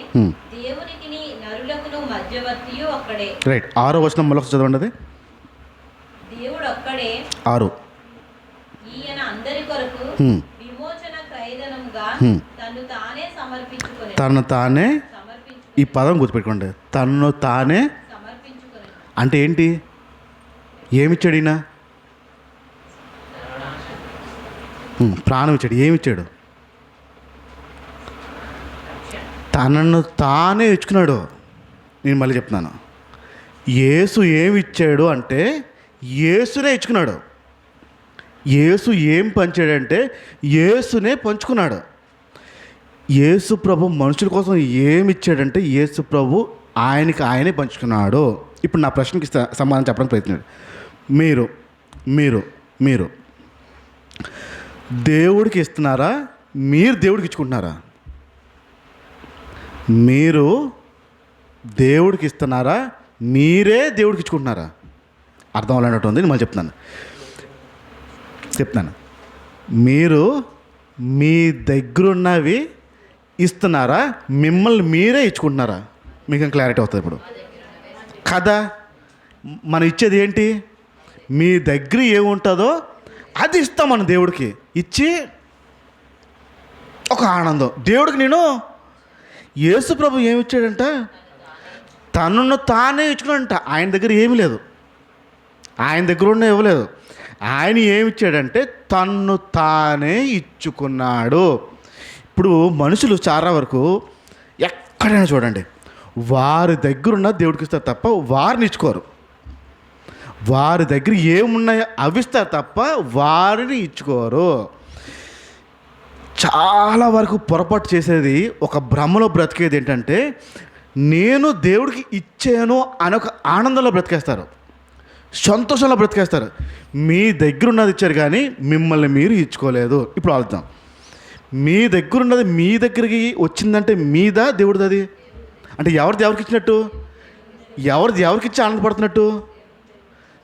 B: దేవునికి నరులకును మధ్యవర్తియు ఒక్కడే.
A: రైట్. 6వ వచనం మళ్ళీ చదవండి. అది
B: దేవుడు ఒక్కడే
A: 6.
B: ఈయన అందరి కొరకు విమోచన క్రయధనముగా తన్ను తానే సమర్పించుకొనెను.
A: తను తానే, ఈ పదం గుర్తుపెట్టుకోండి. తను తానే
B: సమర్పించుకొనెను
A: అంటే ఏంటి? ఏమిచ్చాడు ఈయన? ప్రాణం ఇచ్చాడు. ఏమిచ్చాడు? తనను తానే ఇచ్చుకున్నాడు. నేను మళ్ళీ చెప్తున్నాను, యేసు ఏమి ఇచ్చాడు అంటే యేసునే ఇచ్చుకున్నాడు. యేసు ఏం పంచాడంటే యేసునే పంచుకున్నాడు. యేసు ప్రభు మనుషుల కోసం ఏమి ఇచ్చాడంటే యేసు ప్రభు ఆయనే పంచుకున్నాడు. ఇప్పుడు నా ప్రశ్నకి సమాధానం చెప్పడానికి ప్రయత్నం. మీరు మీరు మీరు దేవుడికి ఇస్తున్నారా, మీరు దేవుడికి ఇచ్చుకుంటున్నారా? మీరు దేవుడికి ఇస్తున్నారా, మీరే దేవుడికి ఇచ్చుకుంటున్నారా? అర్థం అవ్వాలన్నట్టు ఉంది. నేను మళ్ళీ చెప్తున్నాను. మీరు మీ దగ్గరున్నవి ఇస్తున్నారా, మిమ్మల్ని మీరే ఇచ్చుకుంటున్నారా? మీకు క్లారిటీ అవుతుంది ఇప్పుడు కదా. మనం ఇచ్చేది ఏంటి? మీ దగ్గర ఏముంటుందో అది ఇస్తాం మనం దేవుడికి. ఇచ్చి ఒక ఆనందం. దేవుడికి నేను యేసు ప్రభు ఏమి ఇచ్చాడంట? తనను తానే ఇచ్చుకున్నాడంట. ఆయన దగ్గర ఏమీ లేదు, ఆయన దగ్గర ఉన్న ఇవ్వలేదు. ఆయన ఏమి ఇచ్చాడంటే తన్ను తానే ఇచ్చుకున్నాడు. ఇప్పుడు మనుషులు చాలా వరకు ఎక్కడైనా చూడండి, వారి దగ్గర ఉన్న దేవుడికి ఇస్తారు తప్ప వారిని ఇచ్చుకోరు. వారి దగ్గర ఏమున్నాయో అవి ఇస్తారు తప్ప వారిని ఇచ్చుకోరు. చాలా వరకు పొరపాటు చేసేది, ఒక భ్రమలో బ్రతికేది ఏంటంటే నేను దేవుడికి ఇచ్చాను అని ఒక ఆనందంలో బ్రతికేస్తారు, సంతోషంలో బ్రతికేస్తారు. మీ దగ్గర ఉన్నది ఇచ్చారు కానీ మిమ్మల్ని మీరు ఇచ్చుకోలేదు. ఇప్పుడు ఆలోచిద్దాం, మీ దగ్గర ఉన్నది మీ దగ్గరికి వచ్చిందంటే మీదా దేవుడిది? అది అంటే ఎవరిది ఎవరికి ఇచ్చినట్టు? ఎవరిది ఎవరికి ఇచ్చి ఆనందపడుతున్నట్టు?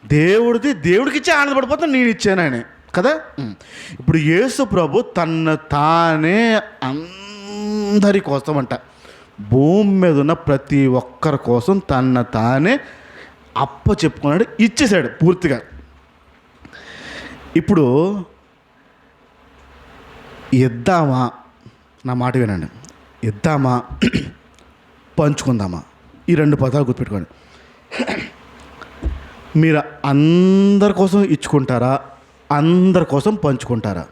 A: దేవుడిది దేవుడికి ఇచ్చి ఆనందపడిపోతున్నా, నేను ఇచ్చాను ఆయన కదా. ఇప్పుడు యేసు ప్రభు తన తానే అందరి కోసం అంట, భూమి మీద ఉన్న ప్రతి ఒక్కరి కోసం తన తానే చెప్పుకున్నాడు, ఇచ్చేసాడు పూర్తిగా. ఇప్పుడు ఇద్దామా, నా మాట వినండి, ఇద్దామా పంచుకుందామా, ఈ రెండు పదాలు గుర్తుపెట్టుకోండి. మీరు అందరి కోసం ఇచ్చుకుంటారా, అందరి కోసం పంచుకుంటారా?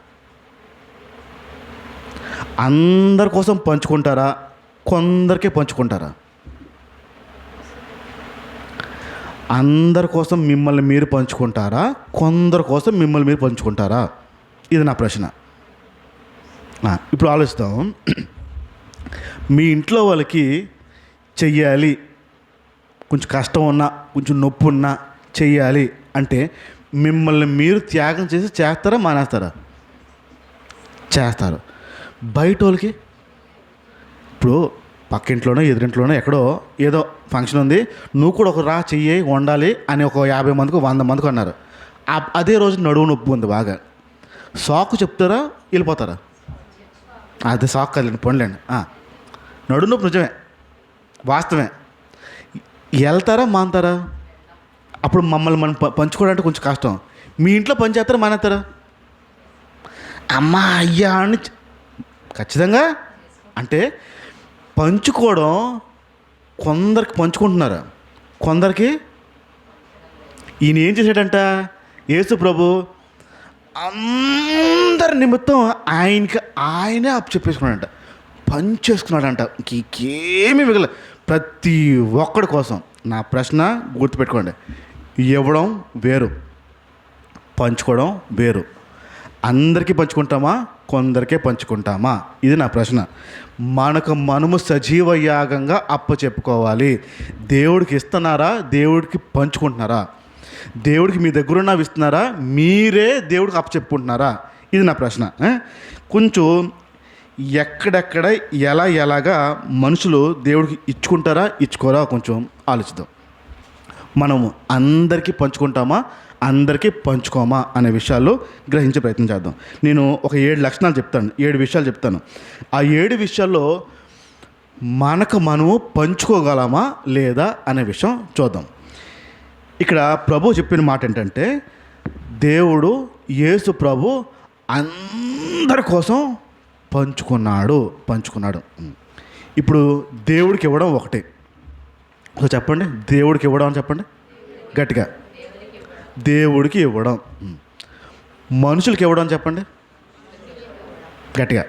A: అందరి కోసం పంచుకుంటారా, కొందరికే పంచుకుంటారా? అందరి కోసం మిమ్మల్ని మీరు పంచుకుంటారా, కొందరి కోసం మిమ్మల్ని మీరు పంచుకుంటారా? ఇది నా ప్రశ్న. ఇప్పుడు ఆలోచిస్తాం, మీ ఇంట్లో వాళ్ళకి చెయ్యాలి, కొంచెం కష్టం ఉన్నా కొంచెం నొప్పి ఉన్నా చెయ్యాలి అంటే మిమ్మల్ని మీరు త్యాగం చేసి చేస్తారా, మానేస్తారా? చేస్తారు. బయట వాళ్ళకి ఇప్పుడు పక్కింట్లోనో ఎదురింట్లోనో ఎక్కడో ఏదో ఫంక్షన్ ఉంది, నువ్వు కూడా ఒక రా చెయ్యి వండాలి అని ఒక 50 మందికి 100 మందికి అన్నారు. అదే రోజు నడువు నొప్పి ఉంది బాగా, సాకు చెప్తారా, వెళ్ళిపోతారా? అదే సాకు కదండి, పండ్లేండి. నడువు నొప్పి నిజమే, వాస్తవమే. వెళ్తారా, మాంతారా? అప్పుడు మమ్మల్ని మనం పంచుకోవడానికి కొంచెం కష్టం. మీ ఇంట్లో పని చేస్తారా, మానేస్తారా? అమ్మా అయ్యా అని ఖచ్చితంగా అంటే పంచుకోవడం, కొందరికి పంచుకుంటున్నారు, కొందరికి ఈయన ఏం చేశాడంట యేసు ప్రభు అందరి నిమిత్తం ఆయనే చెప్పేసుకున్నాడంట, పంచేసుకున్నాడంట, ఇంకేమీ మిగల ప్రతి ఒక్కడి కోసం. నా ప్రశ్న గుర్తుపెట్టుకోండి, ఇవ్వడం వేరు, పంచుకోవడం వేరు. అందరికీ పంచుకుంటామా, కొందరికే పంచుకుంటామా? ఇది నా ప్రశ్న. మనము సజీవ యాగంగా చెప్పుకోవాలి. దేవుడికి ఇస్తున్నారా, దేవుడికి పంచుకుంటున్నారా? దేవుడికి మీ దగ్గరున్నవి ఇస్తున్నారా, మీరే దేవుడికి చెప్పుకుంటున్నారా? ఇది నా ప్రశ్న. కొంచెం ఎక్కడెక్కడ ఎలాగా మనుషులు దేవుడికి ఇచ్చుకుంటారా, ఇచ్చుకోరా కొంచెం ఆలోచిద్దాం. మనము అందరికీ పంచుకుంటామా, అందరికీ పంచుకోమా అనే విషయాలు గ్రహించే ప్రయత్నం చేద్దాం. నేను ఒక 7 లక్షణాలు చెప్తాను, 7 విషయాలు చెప్తాను. ఆ 7 విషయాల్లో మనము పంచుకోగలమా లేదా అనే విషయం చూద్దాం. ఇక్కడ ప్రభు చెప్పిన మాట ఏంటంటే, దేవుడు యేసు ప్రభు అందరి కోసం పంచుకున్నాడు. ఇప్పుడు దేవుడికి ఇవ్వడం ఒకటే. సో చెప్పండి, దేవుడికి ఇవ్వడం అని చెప్పండి గట్టిగా. దేవుడికి ఇవ్వడం. మనుషులకి ఇవ్వడం చెప్పండి గట్టిగా.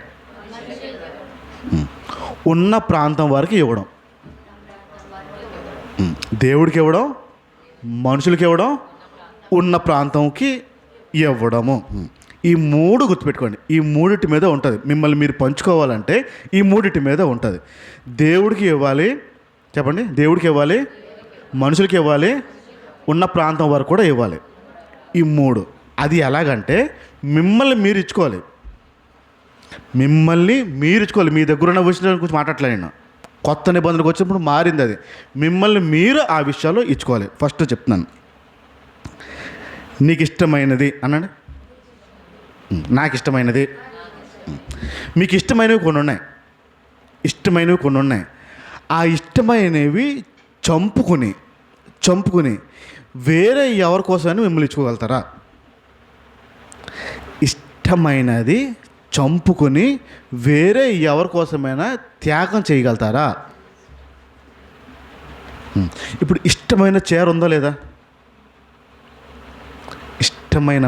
A: ఉన్న ప్రాంతం వారికి ఇవ్వడం. దేవుడికి ఇవ్వడం, మనుషులకి ఇవ్వడం, ఉన్న ప్రాంతంకి ఇవ్వడము. ఈ 3 గుర్తుపెట్టుకోండి. ఈ 3 మీద ఉంటుంది. మిమ్మల్ని మీరు పంచుకోవాలంటే ఈ 3 మీద ఉంటుంది. దేవుడికి ఇవ్వాలి చెప్పండి, దేవుడికి ఇవ్వాలి, మనుషులకి ఇవ్వాలి, ఉన్న ప్రాంతం వరకు కూడా ఇవ్వాలి. ఈ 3. అది ఎలాగంటే మిమ్మల్ని మీరు ఇచ్చుకోవాలి. మీ దగ్గర ఉన్న విషయం గురించి మాట్లాడలేను. కొత్త నిబంధనకు వచ్చినప్పుడు మారింది అది. మిమ్మల్ని మీరు ఆ విషయాల్లో ఇచ్చుకోవాలి. ఫస్ట్ చెప్తున్నాను, నీకు ఇష్టమైనది అనండి. నాకు ఇష్టమైనది. మీకు ఇష్టమైనవి కొన్ని ఉన్నాయి. ఆ ఇష్టమైనవి చంపుకుని వేరే ఎవరి కోసమని మిమ్మల్ని ఇచ్చుకోగలుగుతారా? ఇష్టమైనది చంపుకొని వేరే ఎవరి కోసమైనా త్యాగం చేయగలుగుతారా? ఇప్పుడు ఇష్టమైన చీర ఉందా లేదా? ఇష్టమైన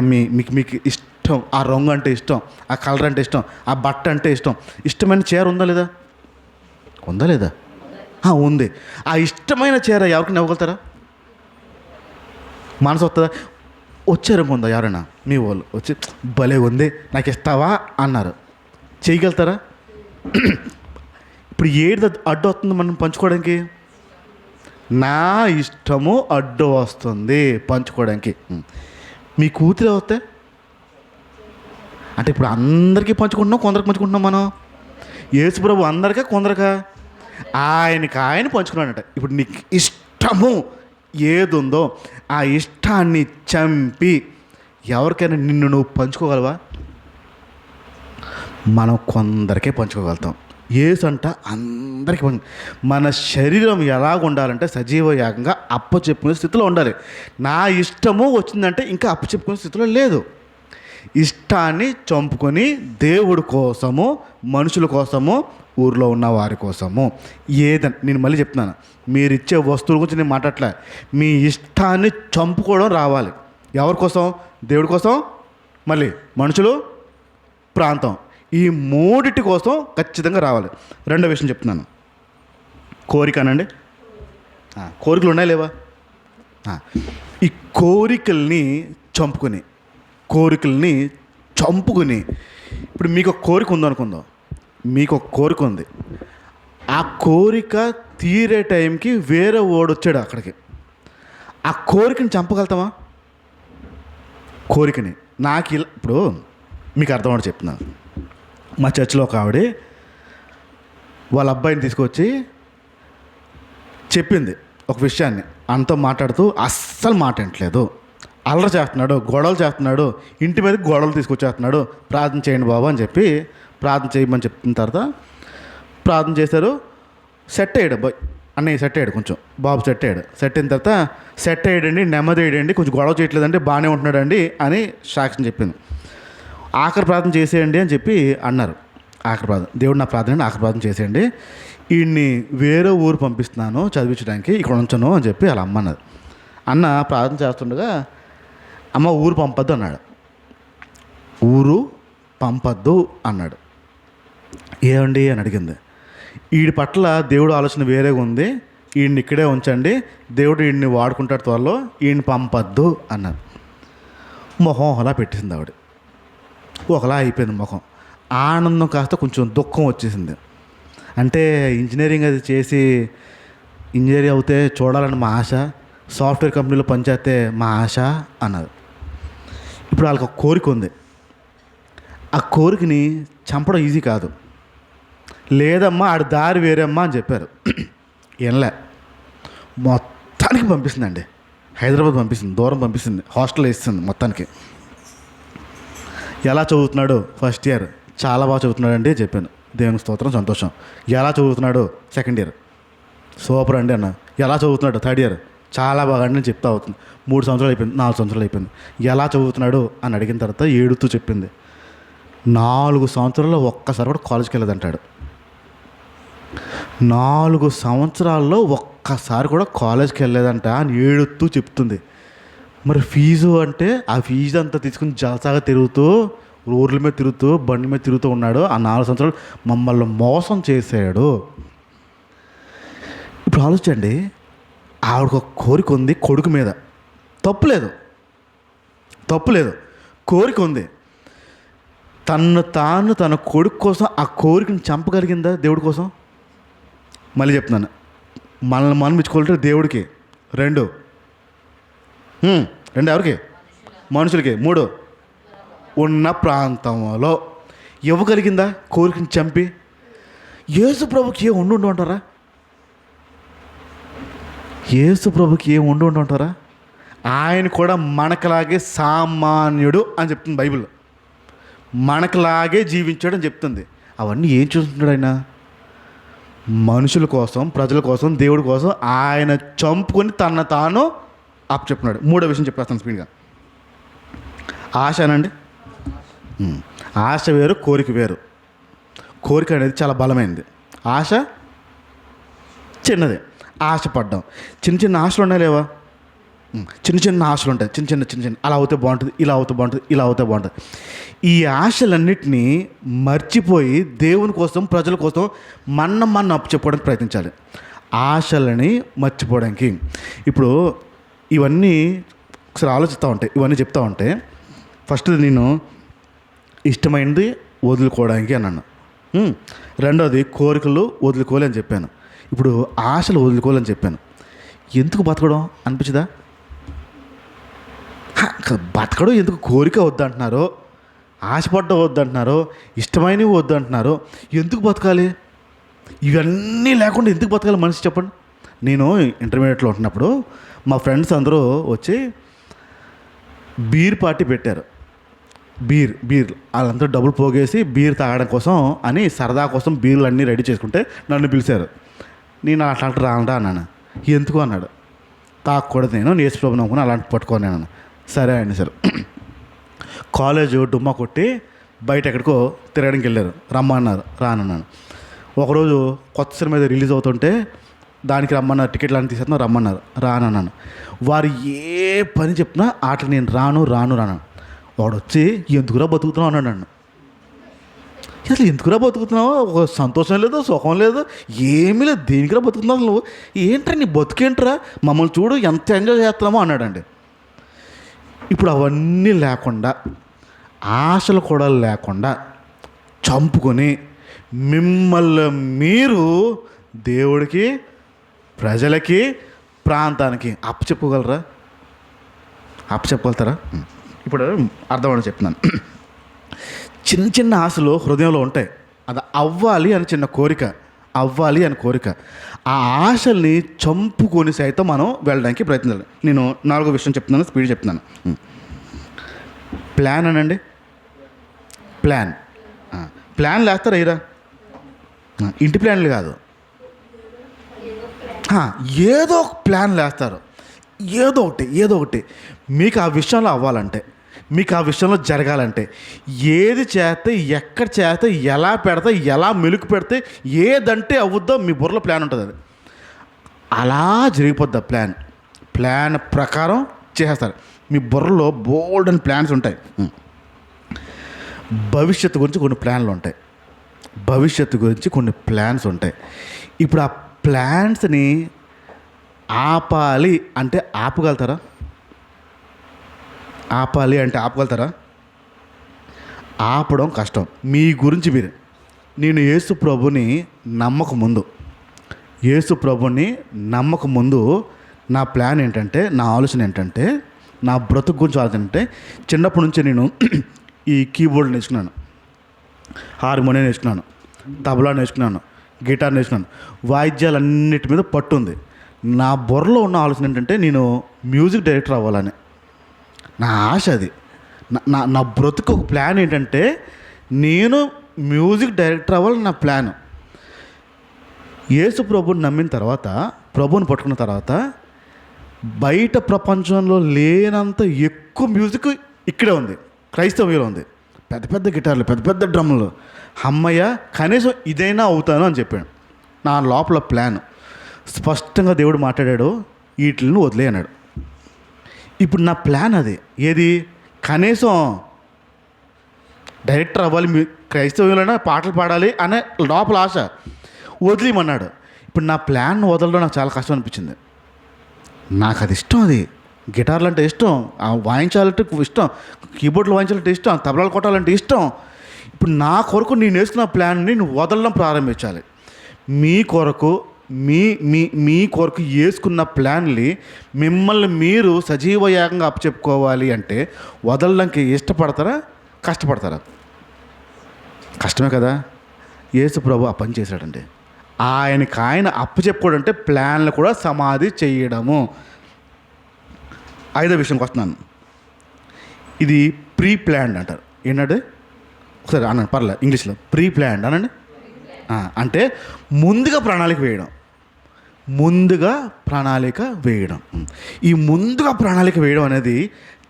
A: మీకు ఇష్టం, ఆ రంగు అంటే ఇష్టం, ఆ కలర్ అంటే ఇష్టం, ఆ బట్ట అంటే ఇష్టం, ఇష్టమైన చీర ఉందా లేదా? ఉందా లేదా? ఉంది. ఆ ఇష్టమైన చీర ఎవరికైనా ఇవ్వగలుగుతారా? మనసు వస్తుందా? వచ్చారనుకుందా ఎవరైనా మీ వాళ్ళు వచ్చి భలే ఉంది నాకు ఇస్తావా అన్నారు, చేయగలుగుతారా? ఇప్పుడు ఏది అడ్డు వస్తుంది మనం పంచుకోవడానికి? నా ఇష్టము అడ్డు వస్తుంది పంచుకోవడానికి. మీ కూతురు వస్తే అంటే ఇప్పుడు అందరికీ పంచుకుంటున్నాం, కొందరికి పంచుకుంటున్నాం మనం. యేసుప్రభు అందరికా కొందరికా? ఆయన పంచుకున్నాడట. ఇప్పుడు నీకు ఇష్టము ఏది ఉందో ఆ ఇష్టాన్ని చంపి ఎవరికైనా నిన్ను నువ్వు పంచుకోగలవా? మనం కొందరికే పంచుకోగలుగుతాం. యేసంట అందరికీ మన శరీరం ఎలాగ ఉండాలంటే సజీవ యాగంగా అప్పచెప్పుకునే స్థితిలో ఉండాలి. నా ఇష్టము వచ్చిందంటే ఇంకా అప్పచెప్పుకునే స్థితిలో లేదు. ఇష్టాన్ని చంపుకొని దేవుడి కోసము, మనుషుల కోసము, ఊరిలో ఉన్న వారి కోసము ఏదని నేను మళ్ళీ చెప్తున్నాను. మీరు ఇచ్చే వస్తువుల గురించి నేను మాట్లాడలే. మీ ఇష్టాన్ని చంపుకోవడం రావాలి. ఎవరి కోసం? దేవుడి కోసం, మళ్ళీ మనుషులు, ప్రాంతం, ఈ మూడిటి కోసం ఖచ్చితంగా రావాలి. రెండో విషయం చెప్తున్నాను, కోరికనండి. కోరికలు ఉన్నాయి లేవా? ఈ కోరికల్ని చంపుకుని ఇప్పుడు మీకు ఒక కోరిక ఉందనుకుందాం, మీకు ఒక కోరిక ఉంది. ఆ కోరిక తీరే టైంకి వేరే ఓడొచ్చాడు అక్కడికి. ఆ కోరికని చంపగలుగుతామా? కోరికని నాకు ఇప్పుడు మీకు అర్థమవుతుంది చెప్తున్నాను. మా చర్చిలో ఒక ఆవిడ వాళ్ళ అబ్బాయిని తీసుకొచ్చి చెప్పింది ఒక విషయాన్ని. అంతా మాట్లాడుతూ అస్సలు మాట్లాడట్లేదు, అల్లరి చేస్తున్నాడు, గొడవలు చేస్తున్నాడు, ఇంటి మీద గొడవలు తీసుకొచ్చేస్తున్నాడు, ప్రార్థన చేయండి బాబు అని చెప్పి ప్రార్థన చేయమని చెప్పిన తర్వాత ప్రార్థన చేశారు. సెట్ అయ్యాడు అబ్బాయి, అన్నయ్య సెట్ అయ్యాడు, కొంచెం బాబు సెట్ అయిన తర్వాత సెట్ అయ్యాడండి, నెమ్మది అయ్యాడండి, కొంచెం గొడవ చేయట్లేదండి, బాగానే ఉంటున్నాడండి అని సాక్ష్యం చెప్పింది. ఆఖరి ప్రార్థన చేసేయండి అని చెప్పి అన్నారు. ఆఖరి ప్రార్థన, దేవుడు నా ప్రార్థన ఆఖరి ప్రార్థన చేసేయండి, వీడిని వేరే ఊరు పంపిస్తున్నాను చదివించడానికి, ఇక్కడ ఉంచను అని చెప్పి అలా అమ్మ అన్నది. అన్న ప్రార్థన చేస్తుండగా అమ్మ ఊరు పంపొద్దు అన్నాడు. ఊరు పంపొద్దు అన్నాడు. ఏమండి అని అడిగింది. వీడి పట్ల దేవుడు ఆలోచన వేరేగా ఉంది, వీడిని ఇక్కడే ఉంచండి, దేవుడు వీడిని వాడుకుంటాడు త్వరలో, వీడిని పంపొద్దు అన్నారు. మొహం అలా పెట్టేసింది ఆవిడ, ఒకలా అయిపోయింది ముఖం. ఆనందం కాస్త కొంచెం దుఃఖం వచ్చేసింది. అంటే ఇంజనీరింగ్ అది చేసి ఇంజనీర్ అవుతే చూడాలని మా ఆశ, సాఫ్ట్వేర్ కంపెనీలో పనిచేస్తే మా ఆశ అన్నారు. ఇప్పుడు వాళ్ళకి ఒక కోరిక ఉంది. ఆ కోరికని చంపడం ఈజీ కాదు. లేదమ్మా ఆడి దారి వేరేమ్మా అని చెప్పారు. ఏనలే, మొత్తానికి పంపిస్తుందండి, హైదరాబాద్ పంపిస్తుంది, దూరం పంపిస్తుంది, హాస్టల్ వేస్తుంది మొత్తానికి. ఎలా చదువుతున్నాడు? ఫస్ట్ ఇయర్ చాలా బాగా చదువుతున్నాడు అండి చెప్పాను. దేవునికి స్తోత్రం, సంతోషం. ఎలా చదువుతున్నాడు? సెకండ్ ఇయర్ సూపర్ అండి అన్న. ఎలా చదువుతున్నాడు? థర్డ్ ఇయర్ చాలా బాగా అండి అని చెప్తా అవుతుంది. 3 సంవత్సరాలు అయిపోయింది, 4 సంవత్సరాలు అయిపోయింది. ఎలా చదువుతున్నాడు అని అడిగిన తర్వాత ఏడుతూ చెప్పింది, 4 సంవత్సరాల్లో ఒక్కసారి కూడా కాలేజ్కి వెళ్ళదంటాడు. 4 సంవత్సరాల్లో ఒక్కసారి కూడా కాలేజ్కి వెళ్ళలేదంట అని ఏడుతూ చెప్తుంది. మరి ఫీజు అంటే ఆ ఫీజు అంతా తీసుకుని జలసాగా తిరుగుతూ, ఊర్ల మీద తిరుగుతూ, బండి మీద తిరుగుతూ ఉన్నాడు. ఆ 4 సంవత్సరాలు మమ్మల్ని మోసం చేశాడు. ఇప్పుడు ఆలోచించండి, ఆవిడకు ఒక కోరిక ఉంది కొడుకు మీద, తప్పులేదు, కోరిక ఉంది. తన కొడుకు కోసం ఆ కోరికను చంపగలిగిందా దేవుడి కోసం? మళ్ళీ చెప్తున్నాను, మనల్ని మనం ఇచ్చుకోవాలంటే దేవుడికి 2 ఎవరికి? మనుషులకి. 3 ఉన్న ప్రాంతంలో ఇవ్వగలిగిందా కోరికను చంపి? యేసు ప్రభుకి ఏం ఉండు అంటారా? యేసు ప్రభుకి ఏం ఉండు అంటారా? ఆయన కూడా మనకలాగే సామాన్యుడు అని చెప్తుంది బైబిల్. మనకలాగే జీవించాడు అని చెప్తుంది. అవన్నీ ఏం చూస్తున్నాడు ఆయన? మనుషుల కోసం, ప్రజల కోసం, దేవుడి కోసం ఆయన చంపుకొని తాను అప్పచెప్పున్నాడు. 3వ విషయం చెప్పేస్తాను స్పీడ్గా. ఆశ అనండి. ఆశ వేరు, కోరిక వేరు. కోరిక అనేది చాలా బలమైనది, ఆశ చిన్నదే. ఆశపడ్డాం, చిన్న చిన్న ఆశలు ఉన్నాయి లేవా? చిన్న చిన్న ఆశలు ఉంటాయి, చిన్న చిన్న అలా అవుతే బాగుంటుంది, ఇలా అవుతే బాగుంటుంది, ఇలా అవుతే బాగుంటుంది. ఈ ఆశలన్నిటినీ మర్చిపోయి దేవుని కోసం, ప్రజల కోసం మన అప్పు చెప్పుకోవడానికి ప్రయత్నించాలి. ఆశలని మర్చిపోవడానికి. ఇప్పుడు ఇవన్నీ ఒకసారి ఆలోచిస్తూ ఉంటాయి, ఇవన్నీ చెప్తా ఉంటే ఫస్ట్ నేను ఇష్టమైనది వదులుకోవడానికి అన్నాను. రెండోది కోరికలు వదులుకోవాలి అని చెప్పాను. ఇప్పుడు ఆశలు వదులుకోవాలని చెప్పాను. ఎందుకు బతకడం అనిపించదా? బతకడం ఎందుకు? కోరిక వద్దంటున్నారో, ఆశపడ్డం వద్దంటున్నారో, ఇష్టమైనవి వద్దంటున్నారో, ఎందుకు బతకాలి? ఇవన్నీ లేకుండా ఎందుకు బతకాలి మనిషి చెప్పండి. నేను ఇంటర్మీడియట్లో ఉంటున్నప్పుడు మా ఫ్రెండ్స్ అందరూ వచ్చి బీర్ పార్టీ పెట్టారు. బీర్ వాళ్ళంతా డబ్బులు పోగేసి బీర్ తాగడం కోసం అని సరదా కోసం బీర్లు అన్నీ రెడీ చేసుకుంటే నన్ను పిలిచారు. నేను అట్లా రానురా అన్నాను. ఎందుకు అన్నాడు. తాగకూడదు, నేను యేసుప్రభుని నమ్ముకుని అలాంటి పట్టుకోను అన్నాను. సరే అండి సార్. కాలేజ్ డుమ్మా కొట్టి బయట ఎక్కడికో తిరగడానికి వెళ్ళారు, రమ్మన్నారు, రానన్నాను. ఒకరోజు కొత్త సినిమా మీద రిలీజ్ అవుతుంటే దానికి రమ్మన్నారు, టికెట్లు అన్నీ తీసేస్తున్నా, రమ్మన్నారు, రానన్నాను. వారు ఏ పని చెప్పినా అట్లా నేను రాను. వాడు వచ్చి ఎందుకురా బతుకుతున్నావు అన్నాడు నన్ను. అసలు ఎందుకురా బతుకుతున్నావు? ఒక సంతోషం లేదు, సుఖం లేదు, ఏమీ లేదు, దేనికిరా బతుకుతున్నావు నువ్వు? ఏంట్రా నీ బతుకేంట్రా, మమ్మల్ని చూడు ఎంత ఎంజాయ్ చేస్తున్నామో అన్నాడండి. ఇప్పుడు అవన్నీ లేకుండా, ఆశలు కూడా లేకుండా చంపుకొని మిమ్మల్ని మీరు దేవుడికి, ప్రజలకి, ప్రాంతానికి అప్పచెప్పగలరా? అప్పచెప్పగలుగుతారా? ఇప్పుడు అర్థమని చెప్తున్నాను. చిన్న చిన్న ఆశలు హృదయంలో ఉంటాయి, అది అవ్వాలి అని చిన్న కోరిక, అవ్వాలి అని కోరిక. ఆ ఆశల్ని చంపుకొని సైతం మనం వెళ్ళడానికి ప్రయత్నించాలి. నేను 4వ విషయం చెప్తున్నాను, స్పీడ్ చెప్తున్నాను. ప్లాన్ అనండి. ప్లాన్ లేస్తారా ఇరా? ఇంటి ప్లాన్లు కాదు, ఏదో ఒక ప్లాన్ లేస్తారు. ఏదో ఒకటి మీకు ఆ విషయంలో అవ్వాలంటే, మీకు ఆ విషయంలో జరగాలంటే, ఏది చేస్తే, ఎక్కడ చేస్తే, ఎలా పెడితే, ఎలా మెలుకు పెడితే, ఏదంటే అవుద్దో మీ బుర్రలో ప్లాన్ ఉంటుంది. అది అలా జరిగిపోద్ది. ప్లాన్ ప్రకారం చేసేస్తారు. మీ బుర్రలో బోల్డ్ అని ప్లాన్స్ ఉంటాయి. భవిష్యత్తు గురించి కొన్ని ప్లాన్స్ ఉంటాయి. ఇప్పుడు ఆ ప్లాన్స్ని ఆపాలి అంటే ఆపగలుగుతారా? ఆపడం కష్టం. మీ గురించి మీరు, నేను యేసు ప్రభుని నమ్మక ముందు నా ప్లాన్ ఏంటంటే, నా ఆలోచన ఏంటంటే, నా బ్రతుకు గురించి ఆలోచన అంటే, చిన్నప్పటి నుంచి నేను ఈ కీబోర్డ్ నేర్చుకున్నాను, హార్మోనియం నేర్చుకున్నాను, తబలా నేర్చుకున్నాను, గిటార్ నేర్చుకున్నాను. వాయిద్యాలన్నిటి మీద పట్టు ఉంది. నా బుర్రలో ఉన్న ఆలోచన ఏంటంటే, నేను మ్యూజిక్ డైరెక్టర్ అవ్వాలని నా ఆశ. అది నా బ్రతుకు ఒక ప్లాన్ ఏంటంటే, నేను మ్యూజిక్ డైరెక్టర్ అవ్వాలని నా ప్లాన్. యేసు ప్రభుని నమ్మిన తర్వాత, ప్రభుని పట్టుకున్న తర్వాత, బయట ప్రపంచంలో లేనంత ఎక్కువ మ్యూజిక్ ఇక్కడే ఉంది, క్రైస్తవ్యంలో ఉంది. పెద్ద పెద్ద గిటార్లు, పెద్ద పెద్ద డ్రమ్ములు. అమ్మయ్య, కనీసం ఇదైనా అవుతాను అని చెప్పాను. నా లోపల ప్లాన్ స్పష్టంగా దేవుడు మాట్లాడాడు, వీటిని వదిలే అన్నాడు. ఇప్పుడు నా ప్లాన్ అది. ఏది? కనీసం డైరెక్టర్ అవ్వాలి, క్రైస్తవ్యంలోనే పాటలు పాడాలి అనే లోపల ఆశ. వదిలేయమన్నాడు. ఇప్పుడు నా ప్లాన్ వదలడం నాకు చాలా కష్టం అనిపించింది. నాకు అది ఇష్టం, అది గిటార్లు అంటే ఇష్టం, వాయించాలంటే ఇష్టం, కీబోర్డ్లు వాయించాలంటే ఇష్టం, తబలాలు కొట్టాలంటే ఇష్టం. ఇప్పుడు నా కొరకు నేను వేసుకున్న ప్లాన్ని నువ్వు వదలడం ప్రారంభించాలి. మీ కొరకు మీ కొరకు వేసుకున్న ప్లాన్ని మిమ్మల్ని మీరు సజీవయాగంగా అప్పచెప్పుకోవాలి అంటే వదలడానికి ఇష్టపడతారా, కష్టపడతారా? కష్టమే కదా. యేసు ప్రభు ఆ పని చేశాడండి. ఆయన అప్పచెప్పుకోవడం అంటే ప్లాన్లు కూడా సమాధి చేయడము. 5వ విషయంకి వస్తున్నాను. ఇది ప్రీ ప్లాన్డ్ అంటారు. ఏంటంటే ఒకసారి అన్నాను, పర్లేదు, ఇంగ్లీష్లో ప్రీ ప్లాన్డ్ అనండి. అంటే ముందుగా ప్రణాళిక వేయడం. ఈ ముందుగా ప్రణాళిక వేయడం అనేది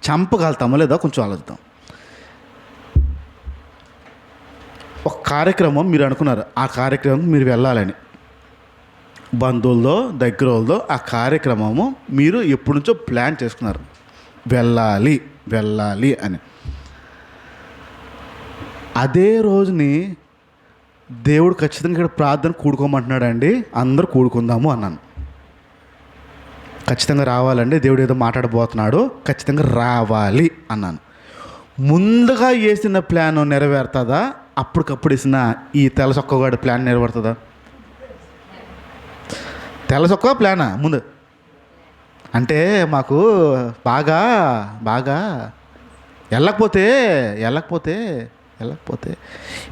A: చంపగలుగుతామో లేదా కొంచెం ఆలోచిద్దాం. ఒక కార్యక్రమం మీరు అనుకున్నారు, ఆ కార్యక్రమం మీరు వెళ్ళాలని, బంధువులతో దగ్గర వాళ్ళతో ఆ కార్యక్రమము మీరు ఎప్పటి నుంచో ప్లాన్ చేసుకున్నారు, వెళ్ళాలి వెళ్ళాలి అని. అదే రోజుని దేవుడు ఖచ్చితంగా ఇక్కడ ప్రార్థన కూడుకోమంటున్నాడు అండి, అందరూ కూడుకుందాము అన్నాను. ఖచ్చితంగా రావాలండి, దేవుడు ఏదో మాట్లాడబోతున్నాడు, ఖచ్చితంగా రావాలి అన్నాను. ముందుగా వేసిన ప్లాన్ నెరవేరుతుందా, అప్పటికప్పుడు వేసిన ఈ తెల్ల చొక్కగాడి ప్లాన్ నెరవేరుతుందా? తెల్ల చొక్క ప్లానా ముందు అంటే మాకు బాగా బాగా వెళ్ళకపోతే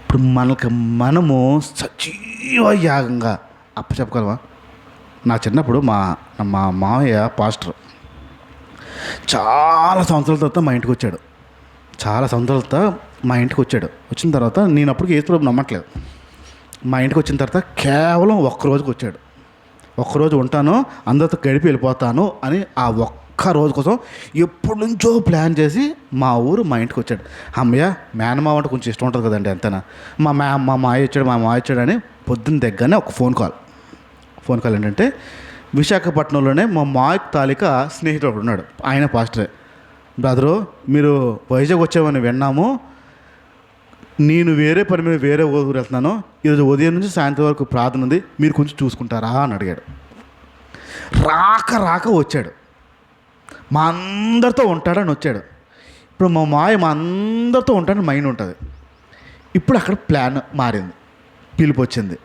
A: ఇప్పుడు మనము సజీవ యాగంగా చెప్పగలమా? నా చిన్నప్పుడు మా మామయ్య పాస్టర్ చాలా సంవత్సరాల తర్వాత మా ఇంటికి వచ్చాడు. వచ్చిన తర్వాత నేను అప్పటికి యేసు ప్రభువుని నమ్మట్లేదు. మా ఇంటికి వచ్చిన తర్వాత కేవలం ఒక్కరోజుకి వచ్చాడు. ఒక్కరోజు ఉంటాను, అందరితో గడిపి వెళ్ళిపోతాను అని ఆ ఒక్క రోజు కోసం ఎప్పటి నుంచో ప్లాన్ చేసి మా ఇంటికి వచ్చాడు. అమ్మయ్య, మేనమావ అంటే కొంచెం ఇష్టం ఉంటుంది కదండి అంతేనా. మా మాయ వచ్చాడు అని పొద్దున్న దగ్గరనే ఒక ఫోన్ కాల్ ఏంటంటే, విశాఖపట్నంలోనే మా మాయకు తాలూకా స్నేహితుడు ఉన్నాడు, ఆయన పాస్టరే. బ్రదరు, మీరు వైజాగ్ వచ్చామని విన్నాము, నేను వేరే పని మీద వేరే ఊరు వెళ్తున్నాను, ఈరోజు ఉదయం నుంచి సాయంత్రం వరకు ప్రార్థన ఉంది, మీరు కొంచెం చూసుకుంటారా అని అడిగాడు. రాక వచ్చాడు, మా అందరితో ఉంటాడని వచ్చాడు. ఇప్పుడు మా అందరితో ఉంటాడని మైండ్ ఉంటుంది. ఇప్పుడు అక్కడ ప్లాన్ మారింది, పిలుపు వచ్చింది.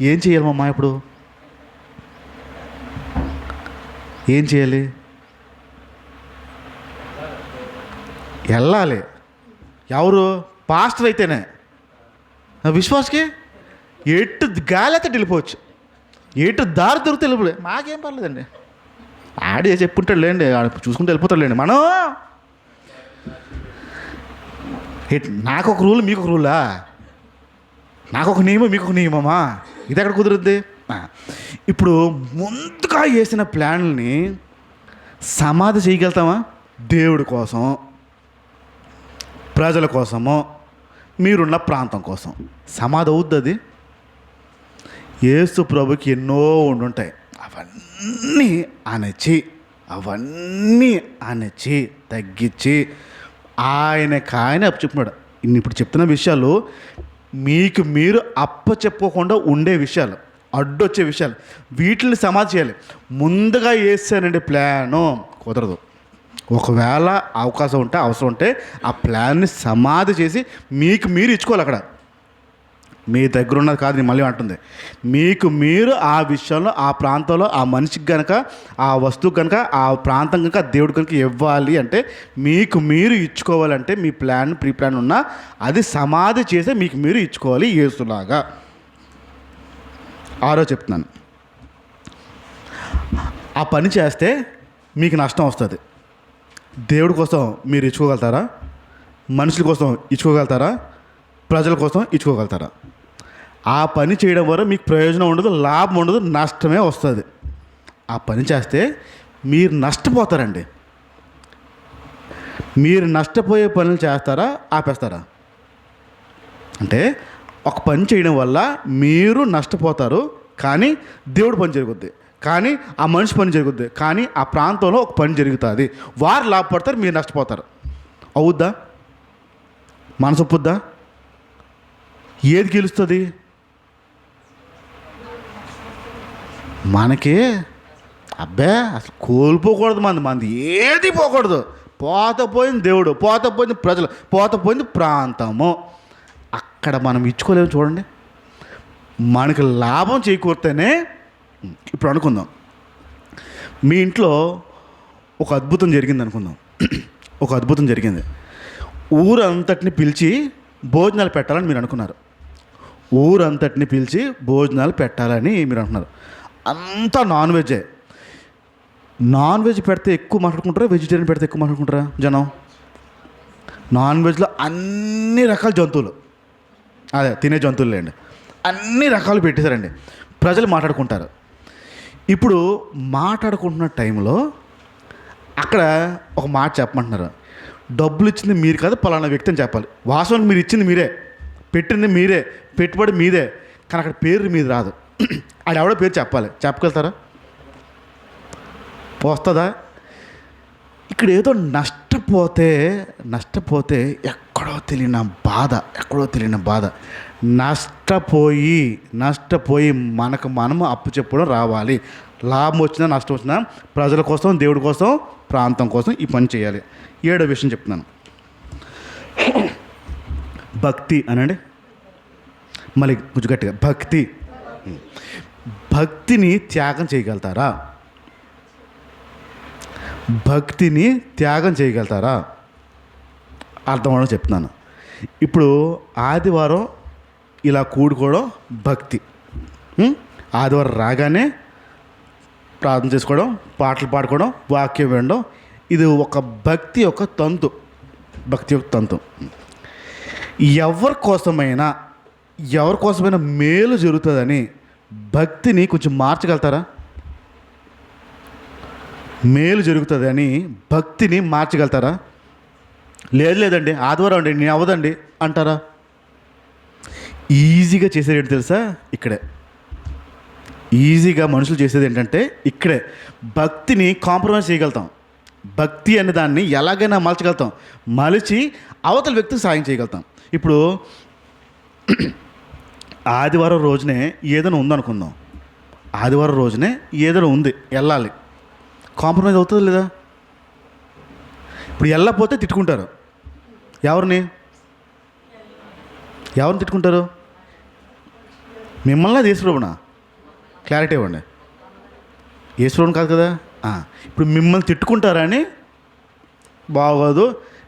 A: ఏం చేయాలి మా ఇప్పుడు? ఏం చేయాలి? వెళ్ళాలి. ఎవరు? పాస్టర్ అయితేనే. విశ్వాసకి ఎటు గాలి అయితే వెళ్ళిపోవచ్చు, ఎటు దారి దొరికితే వెళ్ళిపోలే, మాకేం పర్లేదండి, ఆడే చెప్పుంటాడు లేండి, చూసుకుంటూ వెళ్ళిపోతాడు లేండి. మనం నాకు ఒక రూల్, మీకు ఒక రూలా? నాకు ఒక నియమం, మీకు ఒక నియమమా? ఇది ఎక్కడ కుదురుద్ది? ఇప్పుడు ముందుగా వేసిన ప్లాన్లని సమాధి చేయగలుగుతామా? దేవుడి కోసం, ప్రజల కోసమో, మీరున్న ప్రాంతం కోసం సమాధి అవుద్ది అది? యేసు ప్రభుకి ఎన్నో ఉండుంటాయి, అవన్నీ అణచి తగ్గించి ఆయన అప్పచెప్పినాడు. ఇప్పుడు చెప్తున్న విషయాలు మీకు మీరు అప్పచెప్పకుండా ఉండే విషయాలు, అడ్డొచ్చే విషయాలు, వీటిని సమాధి చేయాలి. ముందుగా వేసానండి ప్లాను, కుదరదు. ఒకవేళ అవకాశం ఉంటే, అవసరం ఉంటే ఆ ప్లాన్ని సమాధి చేసి మీకు మీరు ఇచ్చుకోవాలి. అక్కడ మీ దగ్గర ఉన్నది కాదు, నేను మళ్ళీ అంటుంది, మీకు మీరు ఆ విషయంలో, ఆ ప్రాంతంలో, ఆ మనిషికి కనుక, ఆ వస్తువు కనుక, ఆ ప్రాంతం కనుక, దేవుడు కనుక ఇవ్వాలి అంటే మీకు మీరు ఇచ్చుకోవాలంటే, మీ ప్రీ ప్లాన్ ఉన్నా అది సమాధి చేసి మీకు మీరు ఇచ్చుకోవాలి. యేసులాగా చెప్తున్నాను, ఆ పని చేస్తే మీకు నష్టం వస్తుంది. దేవుడి కోసం మీరు ఇచ్చుకోగలుగుతారా? మనుషుల కోసం ఇచ్చుకోగలుగుతారా? ప్రజల కోసం ఇచ్చుకోగలుగుతారా? ఆ పని చేయడం వల్ల మీకు ప్రయోజనం ఉండదు, లాభం ఉండదు, నష్టమే వస్తుంది. ఆ పని చేస్తే మీరు నష్టపోతారండి. మీరు నష్టపోయే పనులు చేస్తారా, ఆపేస్తారా? అంటే ఒక పని చేయడం వల్ల మీరు నష్టపోతారు, కానీ దేవుడు పని జరుగుద్ది, కానీ ఆ మనిషి పని జరుగుద్ది, కానీ ఆ ప్రాంతంలో ఒక పని జరుగుతుంది. వారు లాభపడతారు, మీరు నష్టపోతారు. అవుద్దా? మనసు ఒప్పుద్దా? ఏది గెలుస్తుంది? మనకి అసలు కోల్పోకూడదు, మంది ఏది పోకూడదు. పోయింది దేవుడు, పోయింది ప్రజలు, పోయింది ప్రాంతము. అక్కడ మనం ఇచ్చుకోలేము. చూడండి, మనకి లాభం చేకూరితేనే. ఇప్పుడు అనుకుందాం, మీ ఇంట్లో ఒక అద్భుతం జరిగింది అనుకుందాం. ఒక అద్భుతం జరిగింది, ఊరంతటిని పిలిచి భోజనాలు పెట్టాలని మీరు అనుకున్నారు. ఊరంతటిని పిలిచి భోజనాలు పెట్టాలని మీరు అంటున్నారు. అంతా నాన్ వెజ్జే. నాన్ వెజ్ పెడితే ఎక్కువ మాట్లాడుకుంటారా, వెజిటేరియన్ పెడితే ఎక్కువ మాట్లాడుకుంటారా జనం? నాన్ వెజ్లో అన్ని రకాల జంతువులు, అదే తినే జంతువులేండి, అన్ని రకాలు పెట్టేశారండి. ప్రజలు మాట్లాడుకుంటారు. ఇప్పుడు మాట్లాడుకుంటున్న టైంలో అక్కడ ఒక మాట చెప్పమంటున్నారు. డబ్బులు ఇచ్చింది మీరు కాదు, పలానా వ్యక్తి అని చెప్పాలి. వాస్తవానికి మీరు ఇచ్చింది మీరే, పెట్టింది మీరే, పెట్టుబడి మీదే, కానీ అక్కడ పేరు మీది రాదు. ఆడెవడో పేరు చెప్పాలి, చెప్పగలుగుతారా? వస్తుందా? ఇక్కడ ఏదో నష్టపోతే ఎక్కడో తెలియని బాధ, నష్టపోయి మనము అప్పు చెప్పడం రావాలి. లాభం వచ్చినా నష్టం వచ్చినా ప్రజల కోసం, దేవుడి కోసం, ప్రాంతం కోసం ఈ పని చేయాలి. 7వ విషయం చెప్తున్నాను, భక్తి అనండి. మళ్ళీ కొంచెం గట్టిగా, భక్తిని త్యాగం చేయగలుగుతారా? అర్థం అవడం చెప్తున్నాను. ఇప్పుడు ఆదివారం ఇలా కూడుకోవడం భక్తి. ఆదివారం రాగానే ప్రార్థన చేసుకోవడం, పాటలు పాడుకోవడం, వాక్యం వినడం, ఇది ఒక భక్తి యొక్క తంతు. ఎవరి కోసమైనా మేలు జరుగుతుందని భక్తిని కొంచెం మార్చగలుగుతారా? మేలు జరుగుతుందని భక్తిని మార్చగలుగుతారా? లేదండి ఆదివారం అండి నేను అవ్వదండి అంటారా? ఈజీగా చేసేది ఏంటి తెలుసా? ఇక్కడే ఈజీగా మనుషులు చేసేది ఏంటంటే ఇక్కడే భక్తిని కాంప్రమైజ్ చేయగలుగుతాం. భక్తి అనే దాన్ని ఎలాగైనా మలచగలుగుతాం, మలిచి అవతల వ్యక్తికి సాయం చేయగలుగుతాం. ఇప్పుడు ఆదివారం రోజునే ఏదైనా ఉందనుకుందాం, ఆదివారం రోజునే ఏదైనా ఉంది, వెళ్ళాలి, కాంప్రమైజ్ అవుతుంది లేదా? ఇప్పుడు వెళ్ళకపోతే తిట్టుకుంటారు. ఎవరిని తిట్టుకుంటారు? మిమ్మల్ని యేసుప్రభునా? క్లారిటీ ఇవ్వండి. యేసుప్రభుని కాదు కదా. ఇప్పుడు మిమ్మల్ని తిట్టుకుంటారని బాగోదు,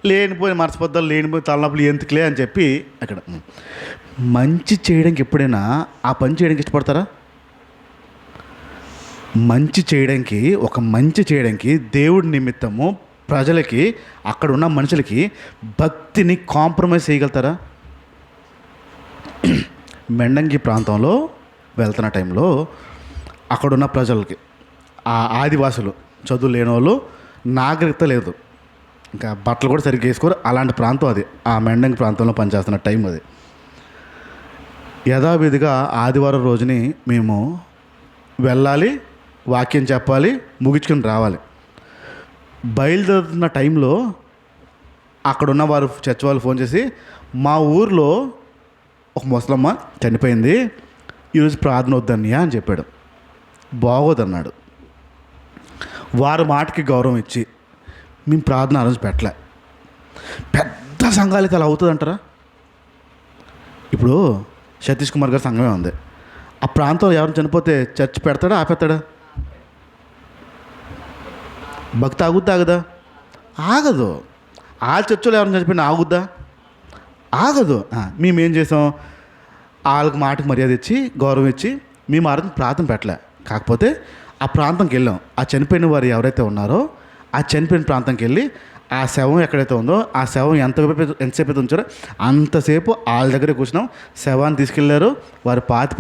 A: లేనిపోయిన మనస్పర్ధలు, లేనిపోయిన తలనొప్పులు ఎందుకులే అని చెప్పి అక్కడ మంచి చేయడానికి ఎప్పుడైనా ఆ పని చేయడానికి ఇష్టపడతారా? మంచి చేయడానికి దేవుడి నిమిత్తము ప్రజలకి, అక్కడ ఉన్న మనుషులకి భక్తిని కాంప్రమైజ్ చేయగలుగుతారా? మెండంగి ప్రాంతంలో వెళ్తున్న టైంలో అక్కడున్న ప్రజలకి, ఆ ఆదివాసులు, చదువు లేని వాళ్ళు, నాగరికత లేదు, ఇంకా బట్టలు కూడా సరిగ్గా వేసుకోరు, అలాంటి ప్రాంతం అది. ఆ మెండంగి ప్రాంతంలో పనిచేస్తున్న టైం అది. యథావిధిగా ఆదివారం రోజుని మేము వెళ్ళాలి, వాక్యం చెప్పాలి, ముగించుకొని రావాలి. బయలుదేరుతున్న టైంలో అక్కడున్న వారు, చర్చ్ వాళ్ళు ఫోన్ చేసి, మా ఊరిలో ఒక ముసలమ్మ చనిపోయింది, ఈరోజు ప్రార్థన వద్దన్నయ్యా అని చెప్పాడు. బాగోదన్నాడు. వారి మాటకి గౌరవం ఇచ్చి మేము ప్రార్థన ఆ రోజు పెట్టలే. పెద్ద సంఘాలకి అలా అవుతుంది అంటారా? ఇప్పుడు సతీష్ కుమార్ గారి సంఘమే ఉంది, ఆ ప్రాంతంలో ఎవరు చనిపోతే చర్చ్ పెడతాడా, ఆపేస్తాడా? భక్తి ఆగుద్దా? ఆగదు. ఆ చర్చలో ఎవరైనా చనిపోయినా ఆగుద్దా? ఆగదు. మేమేం చేసాం, వాళ్ళకి మాటకి మర్యాద ఇచ్చి, గౌరవం ఇచ్చి మేము ఆ రోజు ప్రార్థన పెట్టలే. కాకపోతే ఆ ప్రాంతంకి వెళ్ళాం. ఆ చనిపోయిన వారు ఎవరైతే ఉన్నారో ఆ చనిపోయిన ప్రాంతంకి వెళ్ళి ఆ శవం ఎక్కడైతే ఉందో ఆ శవం ఎంతసేపు అయితే ఉంచారో అంతసేపు వాళ్ళ దగ్గరే కూర్చున్నాం. శవాన్ని తీసుకెళ్ళారు, వారు పాతి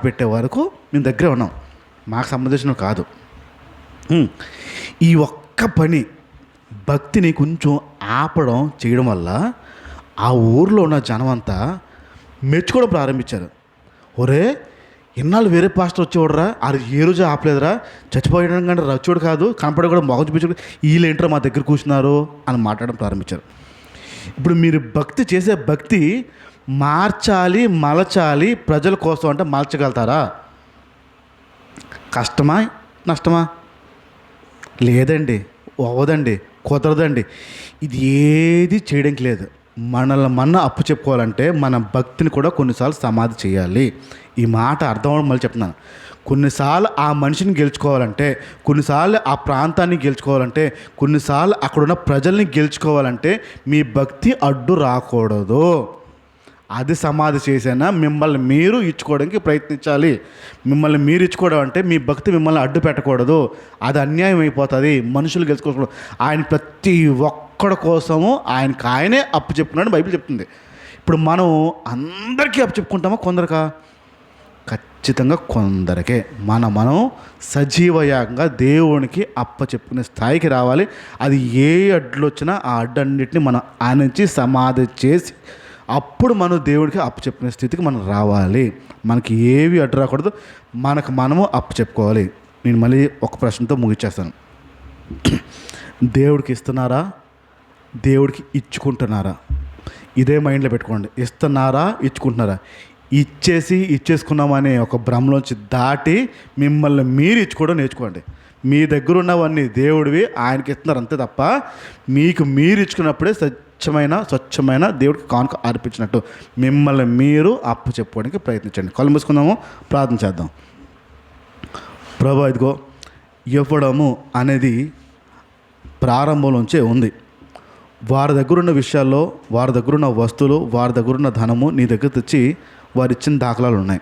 A: పెట్టే వరకు మేము దగ్గరే ఉన్నాం. మాకు సంబంధించినవి కాదు. ఈ ఒక్క పని భక్తిని కొంచెం ఆపడం చేయడం వల్ల ఆ ఊరిలో ఉన్న జనం అంతా మెచ్చుకోవడం ప్రారంభించారు. ఒరే, ఇన్నాళ్ళు వేరే పాస్టర్ వచ్చేవాడురా, అది ఏ రోజు ఆపలేదురా, చచ్చిపోయడం కంటే రచ్చోడు కాదు, కనపడే కూడా మొగం చూపించడం, వీళ్ళేంటో మా దగ్గర కూర్చున్నారు అని మాట్లాడడం ప్రారంభించారు. ఇప్పుడు మీరు చేసే భక్తి మార్చాలి, మలచాలి ప్రజల కోసం అంటే మలచగలుగుతారా? కష్టమా, నష్టమా? లేదండి, అవ్వదండి, కుదరదండి. ఇది ఏది చేయడానికి లేదు. మన అప్పు చెప్పుకోవాలంటే మన భక్తిని కూడా కొన్నిసార్లు సమాధి చేయాలి. ఈ మాట అర్థం అవ్వడం మళ్ళీ చెప్తున్నాను. కొన్నిసార్లు ఆ మనిషిని గెలుచుకోవాలంటే, కొన్నిసార్లు ఆ ప్రాంతాన్ని గెలుచుకోవాలంటే, కొన్నిసార్లు అక్కడున్న ప్రజల్ని గెలుచుకోవాలంటే మీ భక్తి అడ్డు రాకూడదు. అది సమాధి చేసినా మిమ్మల్ని మీరు ఇచ్చుకోవడానికి ప్రయత్నించాలి. మిమ్మల్ని మీరు ఇచ్చుకోవడం అంటే మీ భక్తి మిమ్మల్ని అడ్డు పెట్టకూడదు. అది అన్యాయం అయిపోతుంది. మనుషులు గెలుచుకోకూడదు. ఆయన ప్రతి ఒక్కడి కోసము ఆయనే అప్పు చెప్పుకున్నాడు బైబిల్ చెప్తుంది. ఇప్పుడు మనం అందరికీ అప్పు చెప్పుకుంటామా? కొందరికా? ఖచ్చితంగా కొందరికే. మనం సజీవయాగంగా దేవునికి అప్ప చెప్పుకునే స్థాయికి రావాలి. అది ఏ అడ్డులు వచ్చినా ఆ అడ్డన్నిటిని మనం ఆనించి సమాధి చేసి అప్పుడు మనం దేవుడికి అప్పు చెప్పిన స్థితికి మనం రావాలి. మనకి ఏవి అడ్డు రాకూడదు, మనకు మనము అప్పు చెప్పుకోవాలి. నేను మళ్ళీ ఒక ప్రశ్నతో ముగిచ్చేస్తాను. దేవుడికి ఇస్తున్నారా, దేవుడికి ఇచ్చుకుంటున్నారా? ఇదే మైండ్లో పెట్టుకోండి. ఇస్తున్నారా, ఇచ్చుకుంటున్నారా? ఇచ్చేసుకున్నామనే ఒక భ్రమలోంచి దాటి మిమ్మల్ని మీరు ఇచ్చుకోవడం నేర్చుకోండి. మీ దగ్గర ఉన్నవన్నీ దేవుడివి, ఆయనకి ఇస్తున్నారు అంతే తప్ప మీకు మీరు ఇచ్చుకున్నప్పుడే స్వచ్ఛమైన దేవుడికి కానుక అర్పించినట్టు. మిమ్మల్ని మీరు అప్పు చెప్పుకోవడానికి ప్రయత్నించండి. కళ్ళు మూసుకుందాము, ప్రార్థన చేద్దాం. ప్రభా, ఇదిగో ఇవ్వడము అనేది ప్రారంభంలోంచే ఉంది. వారి దగ్గర ఉన్న విషయాల్లో, వారి దగ్గర ఉన్న వస్తువులు, వారి దగ్గర ఉన్న ధనము నీ దగ్గర తెచ్చి వారు ఇచ్చిన దాఖలాలు ఉన్నాయి.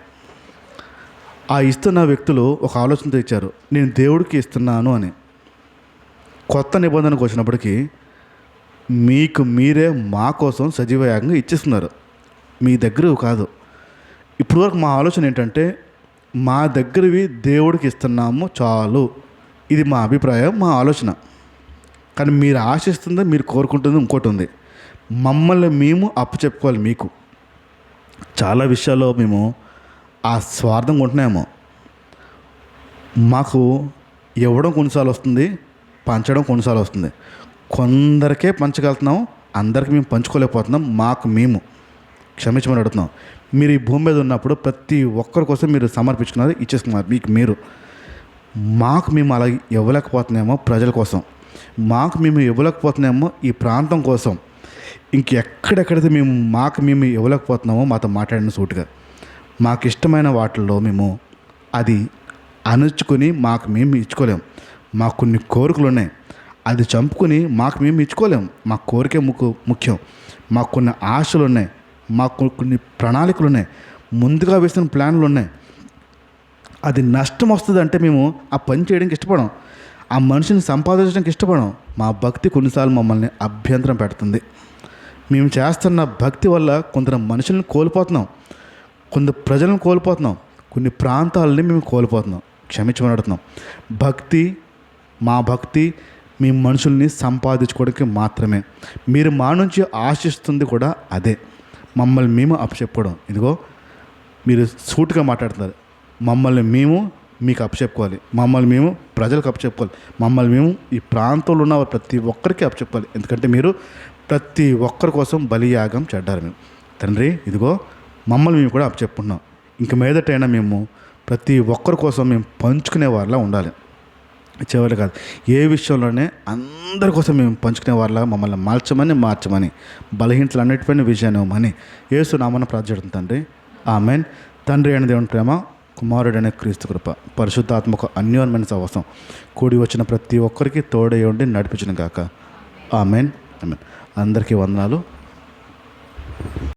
A: ఆ ఇస్తున్న వ్యక్తులు ఒక ఆలోచనతో ఇచ్చారు, నేను దేవుడికి ఇస్తున్నాను అని. కొత్త నిబంధనకు వచ్చినప్పటికీ మీకు మీరే మా కోసం సజీవయాగంగా ఇచ్చేస్తున్నారు, మీ దగ్గర కాదు. ఇప్పుడు వరకు మా ఆలోచన ఏంటంటే, మా దగ్గరవి దేవుడికి ఇస్తున్నాము చాలు, ఇది మా అభిప్రాయం, మా ఆలోచన. కానీ మీరు ఆశిస్తుంది, మీరు కోరుకుంటుంది ఇంకోటి ఉంది. మమ్మల్ని మేము అప్పు చెప్పుకోవాలి మీకు. చాలా విషయాల్లో మేము ఆ స్వార్థం ఉంటున్నామో. మాకు ఇవ్వడం కొన్నిసార్లు వస్తుంది, పంచడం కొన్నిసార్లు వస్తుంది. కొందరికే పంచగలుగుతున్నాం, అందరికీ మేము పంచుకోలేకపోతున్నాం. మాకు మేము క్షమించమని అడుగుతున్నాం. మీరు ఈ భూమి మీద ఉన్నప్పుడు ప్రతి ఒక్కరి కోసం మీరు సమర్పించుకున్నారు, ఇచ్చేసుకున్నారు మీకు మీరు. మాకు మేము అలా ఇవ్వలేకపోతున్నామో ప్రజల కోసం, మాకు మేము ఇవ్వలేకపోతున్నామో ఈ ప్రాంతం కోసం, ఇంకెక్కడెక్కడైతే మేము ఇవ్వలేకపోతున్నామో మాతో మాట్లాడిన సూటుగా. మాకు ఇష్టమైన వాటిల్లో మేము అది అణుచుకొని మాకు మేము ఇచ్చుకోలేము. మాకు కొన్ని కోరికలు ఉన్నాయి, అది చంపుకొని మాకు మేము ఇచ్చుకోలేము. మా కోరికే ముఖ్యం. మాకు కొన్ని ఆశలు ఉన్నాయి, మాకు కొన్ని ప్రణాళికలు ఉన్నాయి, ముందుగా వేసిన ప్లాన్లు ఉన్నాయి. అది నష్టం వస్తుంది అంటే మేము ఆ పని చేయడానికి ఇష్టపడం, ఆ మనిషిని సంపాదించడానికి ఇష్టపడం. మా భక్తి కొన్నిసార్లు మమ్మల్ని అభ్యంతరం పెడుతుంది. మేము చేస్తున్న భక్తి వల్ల కొందరు మనుషులను కోల్పోతున్నాం, కొందరు ప్రజలను కోల్పోతున్నాం, కొన్ని ప్రాంతాలని మేము కోల్పోతున్నాం. క్షమించమని అడుగుతున్నాం. మా భక్తి మీ మనుషుల్ని సంపాదించుకోవడానికి మాత్రమే. మీరు మా నుంచి ఆశిస్తుంది కూడా అదే, మమ్మల్ని మేము అప్పచెప్పుకోవడం. ఇదిగో మీరు సూటుగా మాట్లాడుతున్నారు. మమ్మల్ని మేము మీకు అప్పచెప్పుకోవాలి, మమ్మల్ని మేము ప్రజలకు అప్పచెప్పుకోవాలి, మమ్మల్ని మేము ఈ ప్రాంతంలో ఉన్న ప్రతి ఒక్కరికి అప్పచెప్పుకోవాలి. ఎందుకంటే మీరు ప్రతి ఒక్కరి కోసం బలియాగం చెడ్డారు. మేము తండ్రి, ఇదిగో మమ్మల్ని మేము కూడా అప్పచెప్పుకున్నాం. ఇంక మీదటైనా మేము ప్రతి ఒక్కరి కోసం మేము పంచుకునే వారిలా ఉండాలి. చివరి కాదు, ఏ విషయంలోనే అందరి కోసం మేము పంచుకునే వారిలా మమ్మల్ని మార్చమని బలహీనతలు అన్నిటిపైన విజయాన్ని ఇవ్వమని యేసు నామమున ప్రార్థిస్తున్నాను తండ్రి. ఆమేన్. తండ్రి అయిన దేవుని ప్రేమ, కుమారుడైన క్రీస్తు కృప, పరిశుద్ధాత్మక అన్యోన్యమైన సహవాసం కూడి వచ్చిన ప్రతి ఒక్కరికి తోడై ఉండి నడిపించును గాక. ఆమేన్. ఆమేన్. అందరికీ వందనాలు.